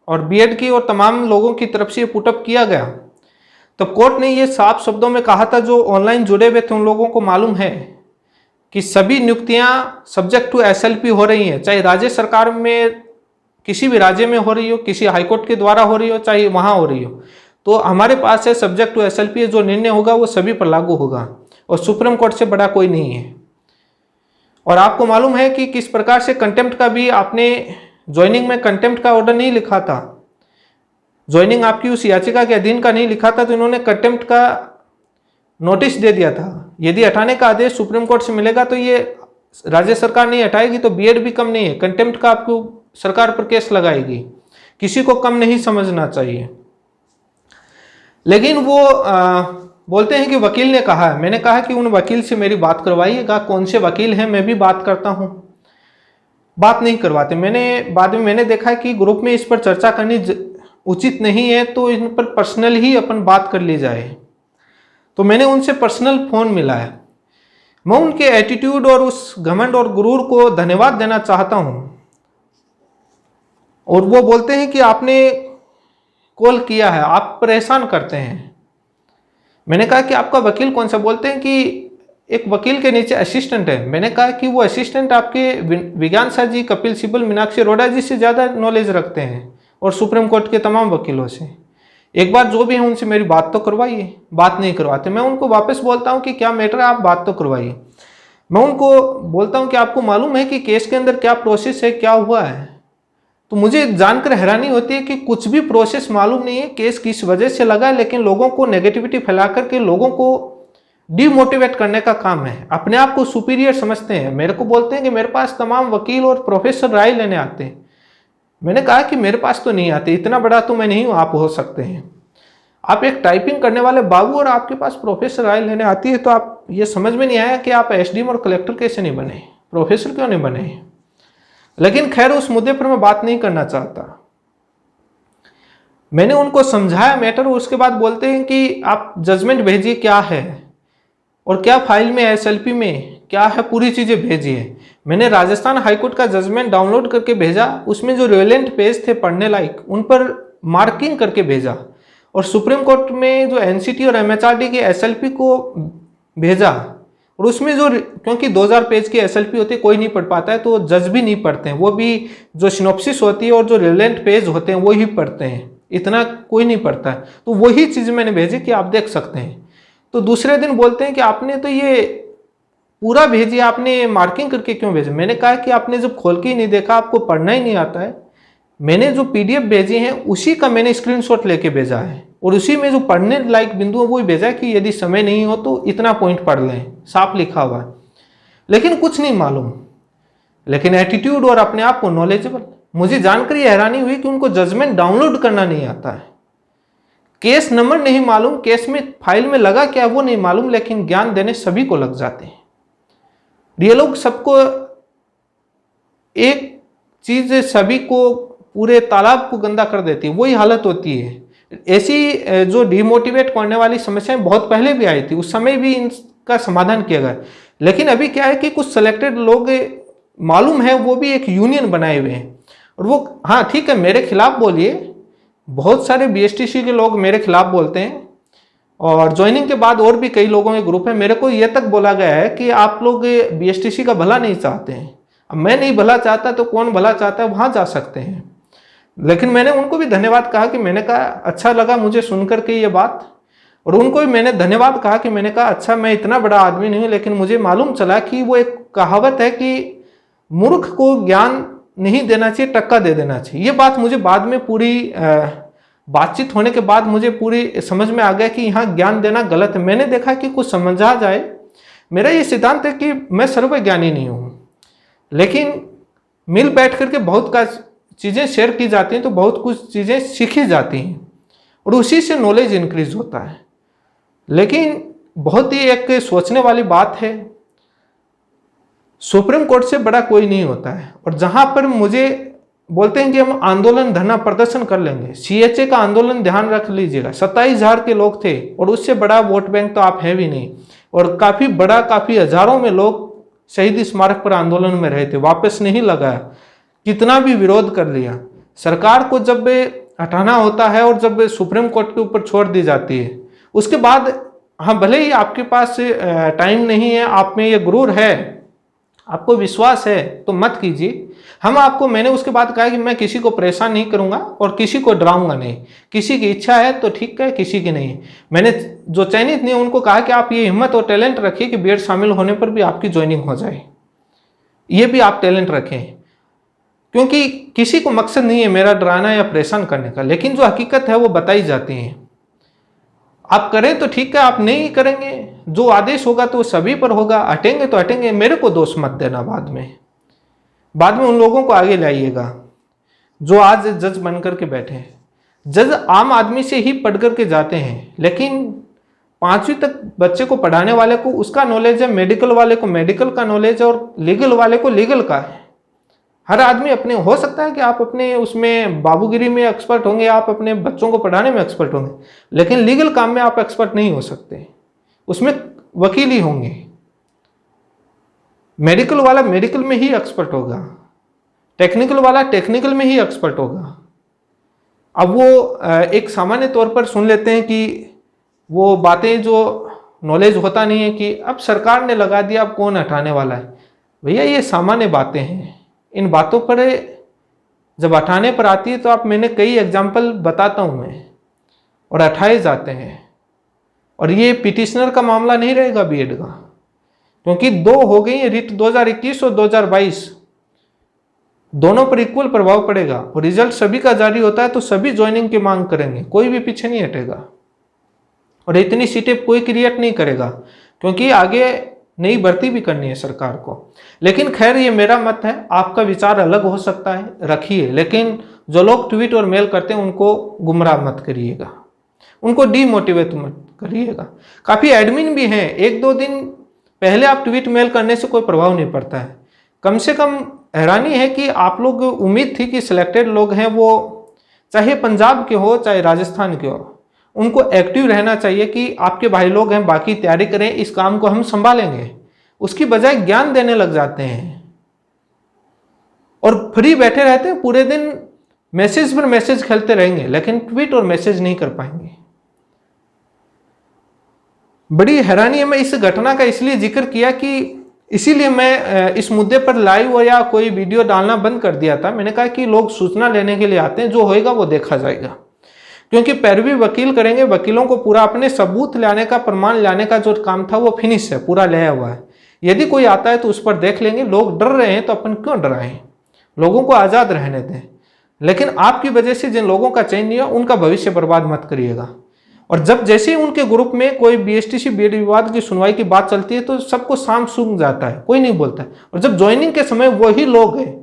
Speaker 1: और बीएड की और तमाम लोगों की तरफ से पुटअप किया गया। तो कोर्ट ने ये साफ शब्दों में कहा था, जो ऑनलाइन जुड़े हुए थे उन लोगों को मालूम है कि सभी नियुक्तियां सब्जेक्ट टू एसएलपी हो रही हैं, चाहे राज्य सरकार में किसी भी राज्य में हो रही हो, किसी हाईकोर्ट के द्वारा हो रही हो, चाहे वहाँ हो रही हो। तो हमारे पास है सब्जेक्ट टू एसएलपी, जो निर्णय होगा वो सभी पर लागू होगा और सुप्रीम कोर्ट से बड़ा कोई नहीं है। और आपको मालूम है कि किस प्रकार से कंटेम्प्ट का भी, आपने ज्वाइनिंग में कंटेम्प्ट का ऑर्डर नहीं लिखा था, ज्वाइनिंग आपकी उस याचिका के अधीन का नहीं लिखा था, तो इन्होंने कंटेम्प्ट का नोटिस दे दिया था। यदि हटाने का आदेश सुप्रीम कोर्ट से मिलेगा तो ये राज्य सरकार नहीं हटाएगी तो बीएड भी कम नहीं है, कंटेम्प्ट का आपको सरकार पर केस लगाएगी। किसी को कम नहीं समझना चाहिए। लेकिन वो बोलते हैं कि वकील ने कहा है। मैंने कहा कि उन वकील से मेरी बात करवाइएगा। कौन से वकील हैं, मैं भी बात करता हूं। बात नहीं करवाते। बाद में मैंने देखा कि ग्रुप में इस पर चर्चा करनी उचित नहीं है, तो इन पर पर्सनल ही अपन बात कर ली जाए। तो मैंने उनसे पर्सनल फोन मिलाया। मैं उनके एटीट्यूड और उस घमंड और गुरूर को धन्यवाद देना चाहता हूं। और वो बोलते हैं कि आपने कॉल किया है, आप परेशान करते हैं। मैंने कहा कि आपका वकील कौन सा? बोलते हैं कि एक वकील के नीचे असिस्टेंट है। मैंने कहा कि वो असिस्टेंट आपके विज्ञान शाह जी, कपिल सिब्बल, मीनाक्षी अरोड़ा जी से ज़्यादा नॉलेज रखते हैं और सुप्रीम कोर्ट के तमाम वकीलों से। एक बार जो भी है उनसे मेरी बात तो करवाइए। बात नहीं करवाते। मैं उनको वापस बोलता हूँ कि क्या मैटर है, आप बात तो करवाइए। मैं उनको बोलता हूँ कि आपको मालूम है कि केस के अंदर क्या प्रोसेस है, क्या हुआ है? तो मुझे जानकर हैरानी होती है कि कुछ भी प्रोसेस मालूम नहीं है, केस किस वजह से लगा, लेकिन लोगों को नेगेटिविटी फैला करके लोगों को डिमोटिवेट करने का काम है। अपने आप को सुपीरियर समझते हैं। मेरे को बोलते हैं कि मेरे पास तमाम वकील और प्रोफेसर राय लेने आते हैं। मैंने कहा कि मेरे पास तो नहीं आते, इतना बड़ा तो मैं नहीं हूँ, आप हो सकते हैं। आप एक टाइपिंग करने वाले बाबू और आपके पास प्रोफेसर राय लेने आती है, तो आप ये समझ में नहीं आया कि आप एसडीएम और कलेक्टर कैसे नहीं बने, प्रोफेसर क्यों नहीं बने। लेकिन खैर, उस मुद्दे पर मैं बात नहीं करना चाहता। मैंने उनको समझाया मैटर। उसके बाद बोलते हैं कि आप जजमेंट भेजिए, क्या है और क्या फाइल में एसएलपी में क्या है पूरी चीज़ें भेजी है। मैंने राजस्थान हाईकोर्ट का जजमेंट डाउनलोड करके भेजा, उसमें जो रेलेवेंट पेज थे पढ़ने लायक उन पर मार्किंग करके भेजा, और सुप्रीम कोर्ट में जो एनसीटी और एमएचआरडी के एसएलपी को भेजा, और उसमें जो, क्योंकि 2000 पेज की एसएलपी होती है कोई नहीं पढ़ पाता है, तो जज भी नहीं पढ़ते हैं, वो भी जो सिनॉप्सिस होती है और जो रेलेवेंट पेज होते हैं वो ही पढ़ते हैं, इतना कोई नहीं पढ़ता है। तो वही चीज़ मैंने भेजी कि आप देख सकते हैं। तो दूसरे दिन बोलते हैं कि आपने तो ये पूरा भेजिए, आपने मार्किंग करके क्यों भेजा। मैंने कहा कि आपने जब खोल के ही नहीं देखा, आपको पढ़ना ही नहीं आता है। मैंने जो पीडीएफ भेजी है उसी का मैंने स्क्रीनशॉट लेके भेजा है, और उसी में जो पढ़ने लायक बिंदु है वो ही भेजा है कि यदि समय नहीं हो तो इतना पॉइंट पढ़ लें, साफ लिखा हुआ है। लेकिन कुछ नहीं मालूम, लेकिन एटीट्यूड और अपने आप को नॉलेजेबल। मुझे जानकर ये हैरानी हुई कि उनको जजमेंट डाउनलोड करना नहीं आता है, केस नंबर नहीं मालूम, केस में फाइल में लगा क्या वो नहीं मालूम, लेकिन ज्ञान देने सभी को लग जाते हैं। ये लोग सबको एक चीज सभी को पूरे तालाब को गंदा कर देती है, वही हालत होती है। ऐसी जो डिमोटिवेट करने वाली समस्याएं बहुत पहले भी आई थी, उस समय भी इनका समाधान किया गया। लेकिन अभी क्या है कि कुछ सिलेक्टेड लोग मालूम है, वो भी एक यूनियन बनाए हुए हैं, और वो, हाँ ठीक है मेरे खिलाफ बोलिए, बहुत सारे बीएसटीसी के लोग मेरे खिलाफ बोलते हैं, और ज्वाइनिंग के बाद और भी कई लोगों के ग्रुप है, मेरे को ये तक बोला गया है कि आप लोग बीएसटीसी का भला नहीं चाहते हैं। अब मैं नहीं भला चाहता तो कौन भला चाहता है, वहां जा सकते हैं। लेकिन मैंने उनको भी धन्यवाद कहा कि मैंने कहा अच्छा लगा मुझे सुनकर के ये बात, और उनको भी मैंने धन्यवाद कहा कि मैंने कहा अच्छा मैं इतना बड़ा आदमी नहीं हूं, लेकिन मुझे मालूम चला कि वो एक कहावत है कि मूर्ख को ज्ञान नहीं देना चाहिए, टक्का दे देना चाहिए। ये बात मुझे बाद में पूरी बातचीत होने के बाद मुझे पूरी समझ में आ गया कि यहाँ ज्ञान देना गलत है। मैंने देखा कि कुछ समझा जाए, मेरा ये सिद्धांत है कि मैं सर्वज्ञानी नहीं हूँ, लेकिन मिल बैठ करके बहुत का चीज़ें शेयर की जाती हैं तो बहुत कुछ चीज़ें सीखी जाती हैं, और उसी से नॉलेज इंक्रीज होता है। लेकिन बहुत ही एक सोचने वाली बात है, सुप्रीम कोर्ट से बड़ा कोई नहीं होता है। और जहां पर मुझे बोलते हैं कि हम आंदोलन धरना प्रदर्शन कर लेंगे, सीएचए का आंदोलन ध्यान रख लीजिएगा, 27,000 के लोग थे, और उससे बड़ा वोट बैंक तो आप है भी नहीं, और काफी बड़ा, काफी हजारों में लोग शहीद स्मारक पर आंदोलन में रहे थे, वापस नहीं लगाया, कितना भी विरोध कर लिया। सरकार को जब हटाना होता है और जब सुप्रीम कोर्ट के ऊपर छोड़ दी जाती है, उसके बाद हाँ भले ही आपके पास टाइम नहीं है, आप में ये गुरूर है, आपको विश्वास है तो मत कीजिए। हम आपको, मैंने उसके बाद कहा कि मैं किसी को परेशान नहीं करूंगा और किसी को डराऊंगा नहीं, किसी की इच्छा है तो ठीक है, किसी की नहीं। मैंने जो चयनित नहीं उनको कहा कि आप ये हिम्मत और टैलेंट रखिए कि बीएड शामिल होने पर भी आपकी ज्वाइनिंग हो जाए, ये भी आप टैलेंट रखें, क्योंकि किसी को मकसद नहीं है मेरा डराना या परेशान करने का, लेकिन जो हकीकत है वो बताई जाती है। आप करें तो ठीक है, आप नहीं करेंगे, जो आदेश होगा तो सभी पर होगा, हटेंगे तो हटेंगे, मेरे को दोष मत देना। बाद में उन लोगों को आगे लाइएगा जो आज जज बन करके बैठे हैं। जज आम आदमी से ही पढ़ करके जाते हैं, लेकिन 5वीं तक बच्चे को पढ़ाने वाले को उसका नॉलेज है, मेडिकल वाले को मेडिकल का नॉलेज है, और लीगल वाले को लीगल का है। हर आदमी अपने, हो सकता है कि आप अपने उसमें बाबूगिरी में एक्सपर्ट होंगे, आप अपने बच्चों को पढ़ाने में एक्सपर्ट होंगे, लेकिन लीगल काम में आप एक्सपर्ट नहीं हो सकते, उसमें वकील ही होंगे। मेडिकल वाला मेडिकल में ही एक्सपर्ट होगा, टेक्निकल वाला टेक्निकल में ही एक्सपर्ट होगा। अब वो एक सामान्य तौर पर सुन लेते हैं कि वो बातें जो नॉलेज होता नहीं है कि अब सरकार ने लगा दिया, अब कौन हटाने वाला है। भैया ये सामान्य बातें हैं, इन बातों पर जब हटाने पर आती है तो आप, मैंने कई एग्जाम्पल बताता हूं मैं, और हटाए जाते हैं। और ये पिटिशनर का मामला नहीं रहेगा बीएड का, क्योंकि 2 हो गई है रिट, 2021 और 2022, दोनों पर इक्वल प्रभाव पड़ेगा, और रिजल्ट सभी का जारी होता है तो सभी ज्वाइनिंग की मांग करेंगे, कोई भी पीछे नहीं हटेगा, और इतनी सीटें कोई क्रिएट नहीं करेगा, क्योंकि आगे नई भर्ती भी करनी है सरकार को। लेकिन खैर ये मेरा मत है, आपका विचार अलग हो सकता है, रखिए, लेकिन जो लोग ट्वीट और मेल करते हैं उनको गुमराह मत करिएगा, उनको डीमोटिवेट मत करिएगा। काफ़ी एडमिन भी हैं, 1-2 दिन पहले आप ट्वीट मेल करने से कोई प्रभाव नहीं पड़ता है। कम से कम हैरानी है कि आप लोग, उम्मीद थी कि सिलेक्टेड लोग हैं वो चाहे पंजाब के हो चाहे राजस्थान के हो, उनको एक्टिव रहना चाहिए कि आपके भाई लोग हैं, बाकी तैयारी करें, इस काम को हम संभालेंगे। उसकी बजाय ज्ञान देने लग जाते हैं और फ्री बैठे रहते हैं, पूरे दिन मैसेज पर मैसेज खेलते रहेंगे लेकिन ट्वीट और मैसेज नहीं कर पाएंगे। बड़ी हैरानी है। मैं इस घटना का इसलिए जिक्र किया कि इसीलिए मैं इस मुद्दे पर लाइव या कोई वीडियो डालना बंद कर दिया था। मैंने कहा कि लोग सूचना लेने के लिए आते हैं, जो होएगा वो देखा जाएगा, क्योंकि पैरवी वकील करेंगे, वकीलों को पूरा अपने सबूत लाने का, प्रमाण लाने का जो काम था वो फिनिश है, पूरा लिया हुआ है। यदि कोई आता है तो उस पर देख लेंगे। लोग डर रहे हैं तो अपन क्यों डराएं, लोगों को आज़ाद रहने दें। लेकिन आपकी वजह से जिन लोगों का चयन नहीं हुआ उनका भविष्य बर्बाद मत करिएगा। और जब जैसे ही उनके ग्रुप में कोई बीएसटीसी बीएड विवाद की सुनवाई की बात चलती है तो सबको शाम सूंघ जाता है, कोई नहीं बोलता है। और जब ज्वाइनिंग के समय वही लोग हैं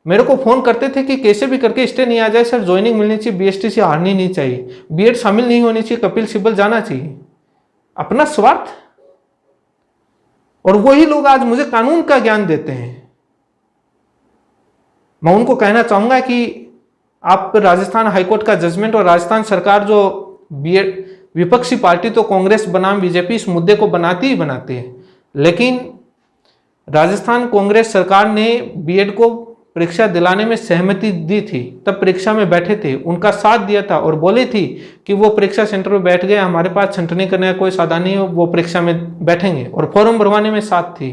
Speaker 1: मेरे को फोन करते थे कि कैसे भी करके स्टे नहीं आ जाए सर, ज्वाइनिंग मिलनी चाहिए, बीएसटीसी हारनी नहीं चाहिए, बीएड शामिल नहीं होनी चाहिए, कपिल सिब्बल जाना चाहिए। अपना स्वार्थ। और वही लोग आज मुझे कानून का ज्ञान देते हैं। मैं उनको कहना चाहूंगा कि आप राजस्थान हाईकोर्ट का जजमेंट और राजस्थान सरकार जो बीएड, विपक्षी पार्टी तो कांग्रेस बनाम बीजेपी इस मुद्दे को बनाती ही बनाती है, लेकिन राजस्थान कांग्रेस सरकार ने बीएड को परीक्षा दिलाने में सहमति दी थी, तब परीक्षा में बैठे थे, उनका साथ दिया था और बोले थी कि वो परीक्षा सेंटर में बैठ गए, हमारे पास छंटनी करने का कोई साधन नहीं है, वो परीक्षा में बैठेंगे, और फॉर्म भरवाने में साथ थी।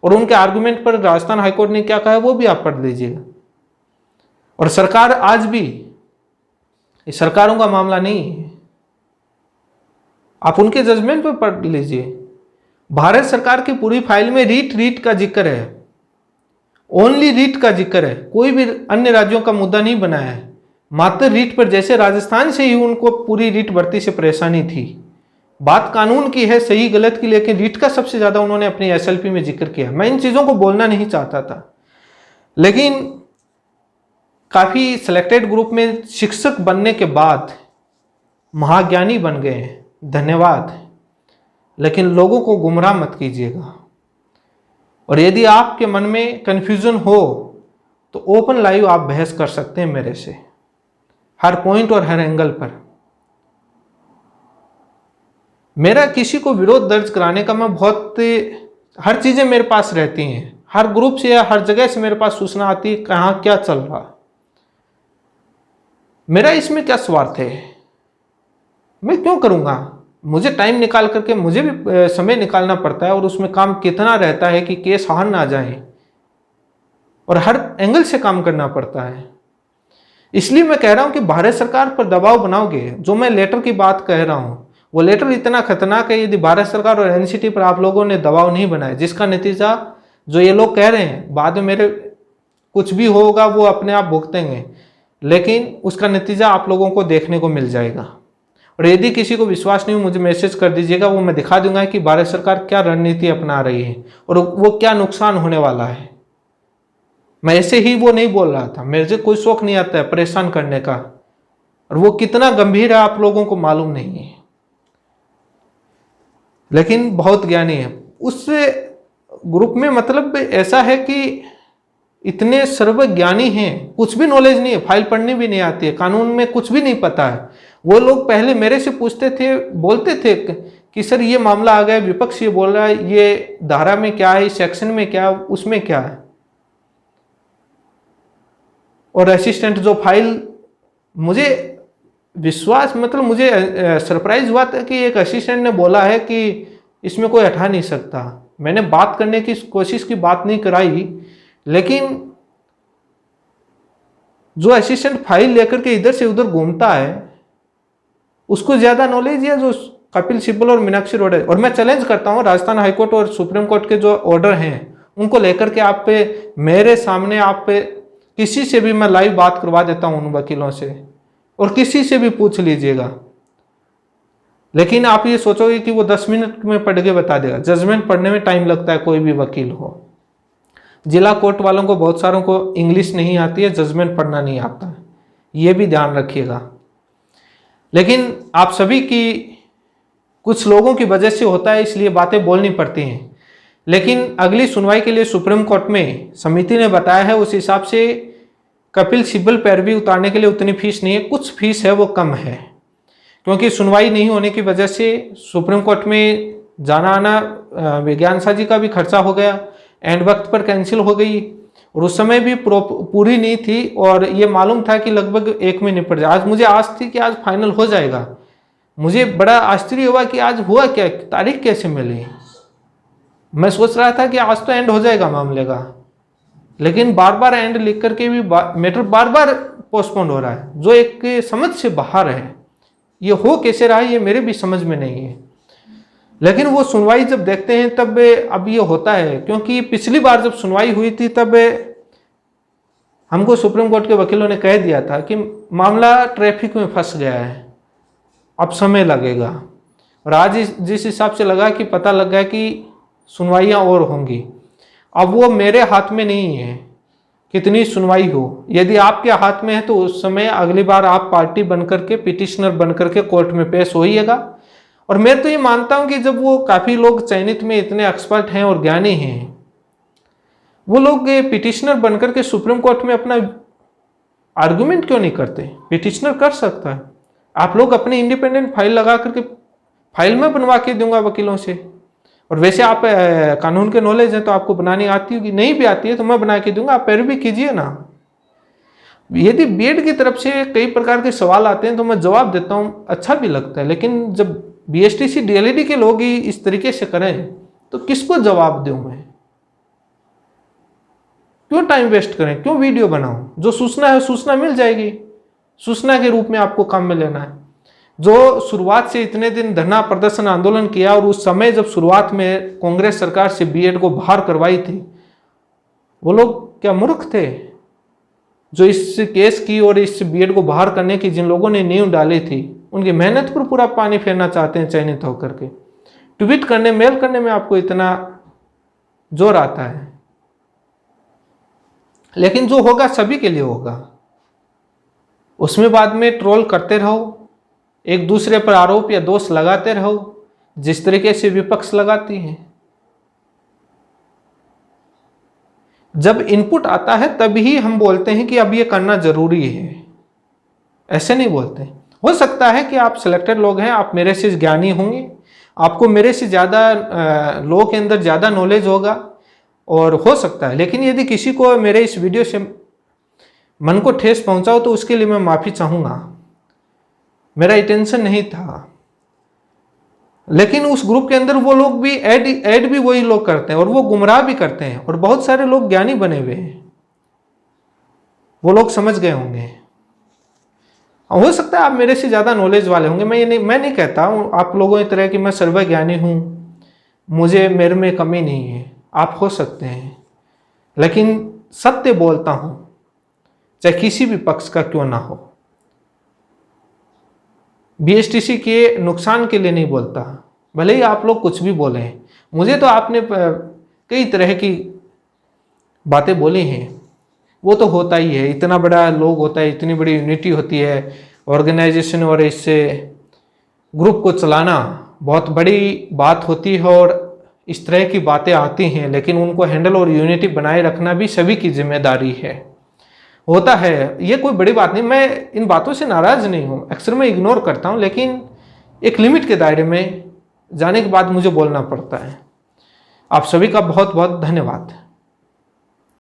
Speaker 1: और उनके आर्गुमेंट पर राजस्थान हाईकोर्ट ने क्या कहा है वो भी आप पढ़ लीजिएगा। और सरकार आज भी, सरकारों का मामला नहीं है, आप उनके जजमेंट पर पढ़ लीजिए। भारत सरकार की पूरी फाइल में रीट का जिक्र है, ओनली रीट का जिक्र है, कोई भी अन्य राज्यों का मुद्दा नहीं बनाया है, मात्र रीट पर। जैसे राजस्थान से ही उनको पूरी रीट भर्ती से परेशानी थी। बात कानून की है, सही गलत की, लेकिन रीट का सबसे ज्यादा उन्होंने अपनी एसएलपी में जिक्र किया। मैं इन चीजों को बोलना नहीं चाहता था, लेकिन काफी सिलेक्टेड ग्रुप में शिक्षक बनने के बाद महाज्ञानी बन गए हैं, धन्यवाद। लेकिन लोगों को गुमराह मत कीजिएगा। और यदि आपके मन में कंफ्यूजन हो तो ओपन लाइव आप बहस कर सकते हैं मेरे से, हर पॉइंट और हर एंगल पर। मेरा किसी को विरोध दर्ज कराने का मैं बहुत, हर चीजें मेरे पास रहती हैं, हर ग्रुप से या हर जगह से मेरे पास सूचना आती है कहाँ क्या चल रहा। मेरा इसमें क्या स्वार्थ है, मैं क्यों करूंगा? मुझे टाइम निकाल करके, मुझे भी समय निकालना पड़ता है और उसमें काम कितना रहता है कि केस हार ना जाए, और हर एंगल से काम करना पड़ता है। इसलिए मैं कह रहा हूं कि भारत सरकार पर दबाव बनाओगे, जो मैं लेटर की बात कह रहा हूं वो लेटर इतना खतरनाक है। यदि भारत सरकार और एनसीटी पर आप लोगों ने दबाव नहीं बनाया, जिसका नतीजा जो ये लोग कह रहे हैं बाद में मेरे कुछ भी होगा वो अपने आप भुगतेंगे, लेकिन उसका नतीजा आप लोगों को देखने को मिल जाएगा। और यदि किसी को विश्वास नहीं हो मुझे मैसेज कर दीजिएगा, वो मैं दिखा दूंगा कि भारत सरकार क्या रणनीति अपना रही है और वो क्या नुकसान होने वाला है। मैं ऐसे ही वो नहीं बोल रहा था, मेरे से कोई शौक नहीं आता है परेशान करने का, और वो कितना गंभीर है आप लोगों को मालूम नहीं है, लेकिन बहुत ज्ञानी है। उस ग्रुप में मतलब ऐसा है कि इतने सर्वज्ञानी हैं, कुछ भी नॉलेज नहीं है, फाइल पढ़नी भी नहीं आती है, कानून में कुछ भी नहीं पता है। वो लोग पहले मेरे से पूछते थे, बोलते थे कि सर ये मामला आ गया, विपक्ष ये बोल रहा है, ये धारा में क्या है, सेक्शन में क्या, उसमें क्या है। और असिस्टेंट जो फाइल, मुझे विश्वास, मतलब मुझे सरप्राइज हुआ था कि एक असिस्टेंट ने बोला है कि इसमें कोई हटा नहीं सकता। मैंने बात करने की कोशिश की, बात नहीं कराई, लेकिन जो असिस्टेंट फाइल लेकर के इधर से उधर घूमता है उसको ज्यादा नॉलेज है जो कपिल सिब्बल और मीनाक्षी रोड है। और मैं चैलेंज करता हूं राजस्थान हाईकोर्ट और सुप्रीम कोर्ट के जो ऑर्डर हैं उनको लेकर के आप पे, मेरे सामने आप पे, किसी से भी मैं लाइव बात करवा देता हूं उन वकीलों से, और किसी से भी पूछ लीजिएगा। लेकिन आप ये सोचोगे कि वो 10 मिनट में पढ़ के बता देगा। जजमेंट पढ़ने में टाइम लगता है, कोई भी वकील हो। जिला कोर्ट वालों को बहुत सारों को इंग्लिश नहीं आती है, जजमेंट पढ़ना नहीं आता है, ये भी ध्यान रखिएगा। लेकिन आप सभी की, कुछ लोगों की वजह से होता है, इसलिए बातें बोलनी पड़ती हैं। लेकिन अगली सुनवाई के लिए सुप्रीम कोर्ट में समिति ने बताया है, उस हिसाब से कपिल सिब्बल पैरवी उतारने के लिए उतनी फीस नहीं है, कुछ फीस है वो कम है, क्योंकि सुनवाई नहीं होने की वजह से सुप्रीम कोर्ट में जाना आना विज्ञान साजी का भी खर्चा हो गया, एंड वक्त पर कैंसिल हो गई और उस समय भी पूरी नहीं थी और ये मालूम था कि लगभग 1 में निपट जाए। आज मुझे आस थी कि आज फाइनल हो जाएगा। मुझे बड़ा आश्चर्य हुआ कि आज हुआ क्या, तारीख कैसे मिली। मैं सोच रहा था कि आज तो एंड हो जाएगा मामले का, लेकिन बार बार एंड लिख करके भी मैटर बार बार पोस्टपोन हो रहा है, जो एक समझ से बाहर है। ये हो कैसे रहा है ये मेरे भी समझ में नहीं है। लेकिन वो सुनवाई जब देखते हैं तब अब ये होता है, क्योंकि पिछली बार जब सुनवाई हुई थी तब हमको सुप्रीम कोर्ट के वकीलों ने कह दिया था कि मामला ट्रैफिक में फंस गया है, अब समय लगेगा। और आज जिस हिसाब से लगा कि पता लग गया कि सुनवाइयाँ और होंगी, अब वो मेरे हाथ में नहीं है कितनी सुनवाई हो। यदि आपके हाथ में है तो उस समय अगली बार आप पार्टी बनकर के, पिटिशनर बनकर के कोर्ट में पेश होइएगा। और मैं तो ये मानता हूं कि जब वो काफ़ी लोग चयनित में इतने एक्सपर्ट हैं और ज्ञानी हैं, वो लोग पिटिशनर बनकर के सुप्रीम कोर्ट में अपना आर्गुमेंट क्यों नहीं करते। पिटिशनर कर सकता है, आप लोग अपनी इंडिपेंडेंट फाइल लगा करके, फाइल में बनवा के दूंगा वकीलों से। और वैसे आप कानून के नॉलेज है तो आपको बनानी आती होगी, नहीं भी आती है तो मैं बना के दूंगा, आप पैरवी कीजिए ना। यदि बीएड की तरफ से कई प्रकार के सवाल आते हैं तो मैं जवाब देता हूँ, अच्छा भी लगता है। लेकिन जब बीएसटीसी डीएलईडी के लोग ही इस तरीके से करें तो किसको जवाब दूं मैं। क्यों टाइम वेस्ट करें, क्यों वीडियो बनाऊं। जो सूचना है सूचना मिल जाएगी, सूचना के रूप में आपको काम में लेना है। जो शुरुआत से इतने दिन धरना प्रदर्शन आंदोलन किया और उस समय जब शुरुआत में कांग्रेस सरकार से बीएड को बाहर करवाई थी, वो लोग क्या मूर्ख थे जो इस केस की और इस बीएड को बाहर करने की जिन लोगों ने नींव डाली थी, उनकी मेहनत पर पूरा पानी फेरना चाहते हैं चयनित होकर के। ट्वीट करने, मेल करने में आपको इतना जोर आता है, लेकिन जो होगा सभी के लिए होगा। उसमें बाद में ट्रोल करते रहो, एक दूसरे पर आरोप या दोष लगाते रहो, जिस तरीके से विपक्ष लगाती है। जब इनपुट आता है तभी हम बोलते हैं कि अब ये करना जरूरी है, ऐसे नहीं बोलते। हो सकता है कि आप सिलेक्टेड लोग हैं, आप मेरे से ज्ञानी होंगे, आपको मेरे से ज़्यादा लोगों के अंदर ज़्यादा नॉलेज होगा और हो सकता है। लेकिन यदि किसी को मेरे इस वीडियो से मन को ठेस पहुंचाओ तो उसके लिए मैं माफ़ी चाहूँगा, मेरा इंटेंशन नहीं था। लेकिन उस ग्रुप के अंदर वो लोग भी ऐड भी वही लोग करते हैं और वो गुमराह भी करते हैं, और बहुत सारे लोग ज्ञानी बने हुए हैं, वो लोग समझ गए होंगे। हो सकता है आप मेरे से ज़्यादा नॉलेज वाले होंगे, मैं नहीं कहता हूँ आप लोगों की तरह कि मैं सर्वज्ञानी हूँ, मुझे मेरे में कमी नहीं है, आप हो सकते हैं। लेकिन सत्य बोलता हूँ, चाहे किसी भी पक्ष का क्यों ना हो। बीएसटीसी के नुकसान के लिए नहीं बोलता, भले ही आप लोग कुछ भी बोलें। मुझे तो आपने कई तरह की बातें बोली हैं, वो तो होता ही है, इतना बड़ा लोग होता है, इतनी बड़ी यूनिटी होती है ऑर्गेनाइजेशन, और इससे ग्रुप को चलाना बहुत बड़ी बात होती है और इस तरह की बातें आती हैं, लेकिन उनको हैंडल और यूनिटी बनाए रखना भी सभी की जिम्मेदारी है। होता है, ये कोई बड़ी बात नहीं, मैं इन बातों से नाराज नहीं हूँ, अक्सर मैं इग्नोर करता हूँ, लेकिन एक लिमिट के दायरे में जाने के बाद मुझे बोलना पड़ता है। आप सभी का बहुत बहुत धन्यवाद।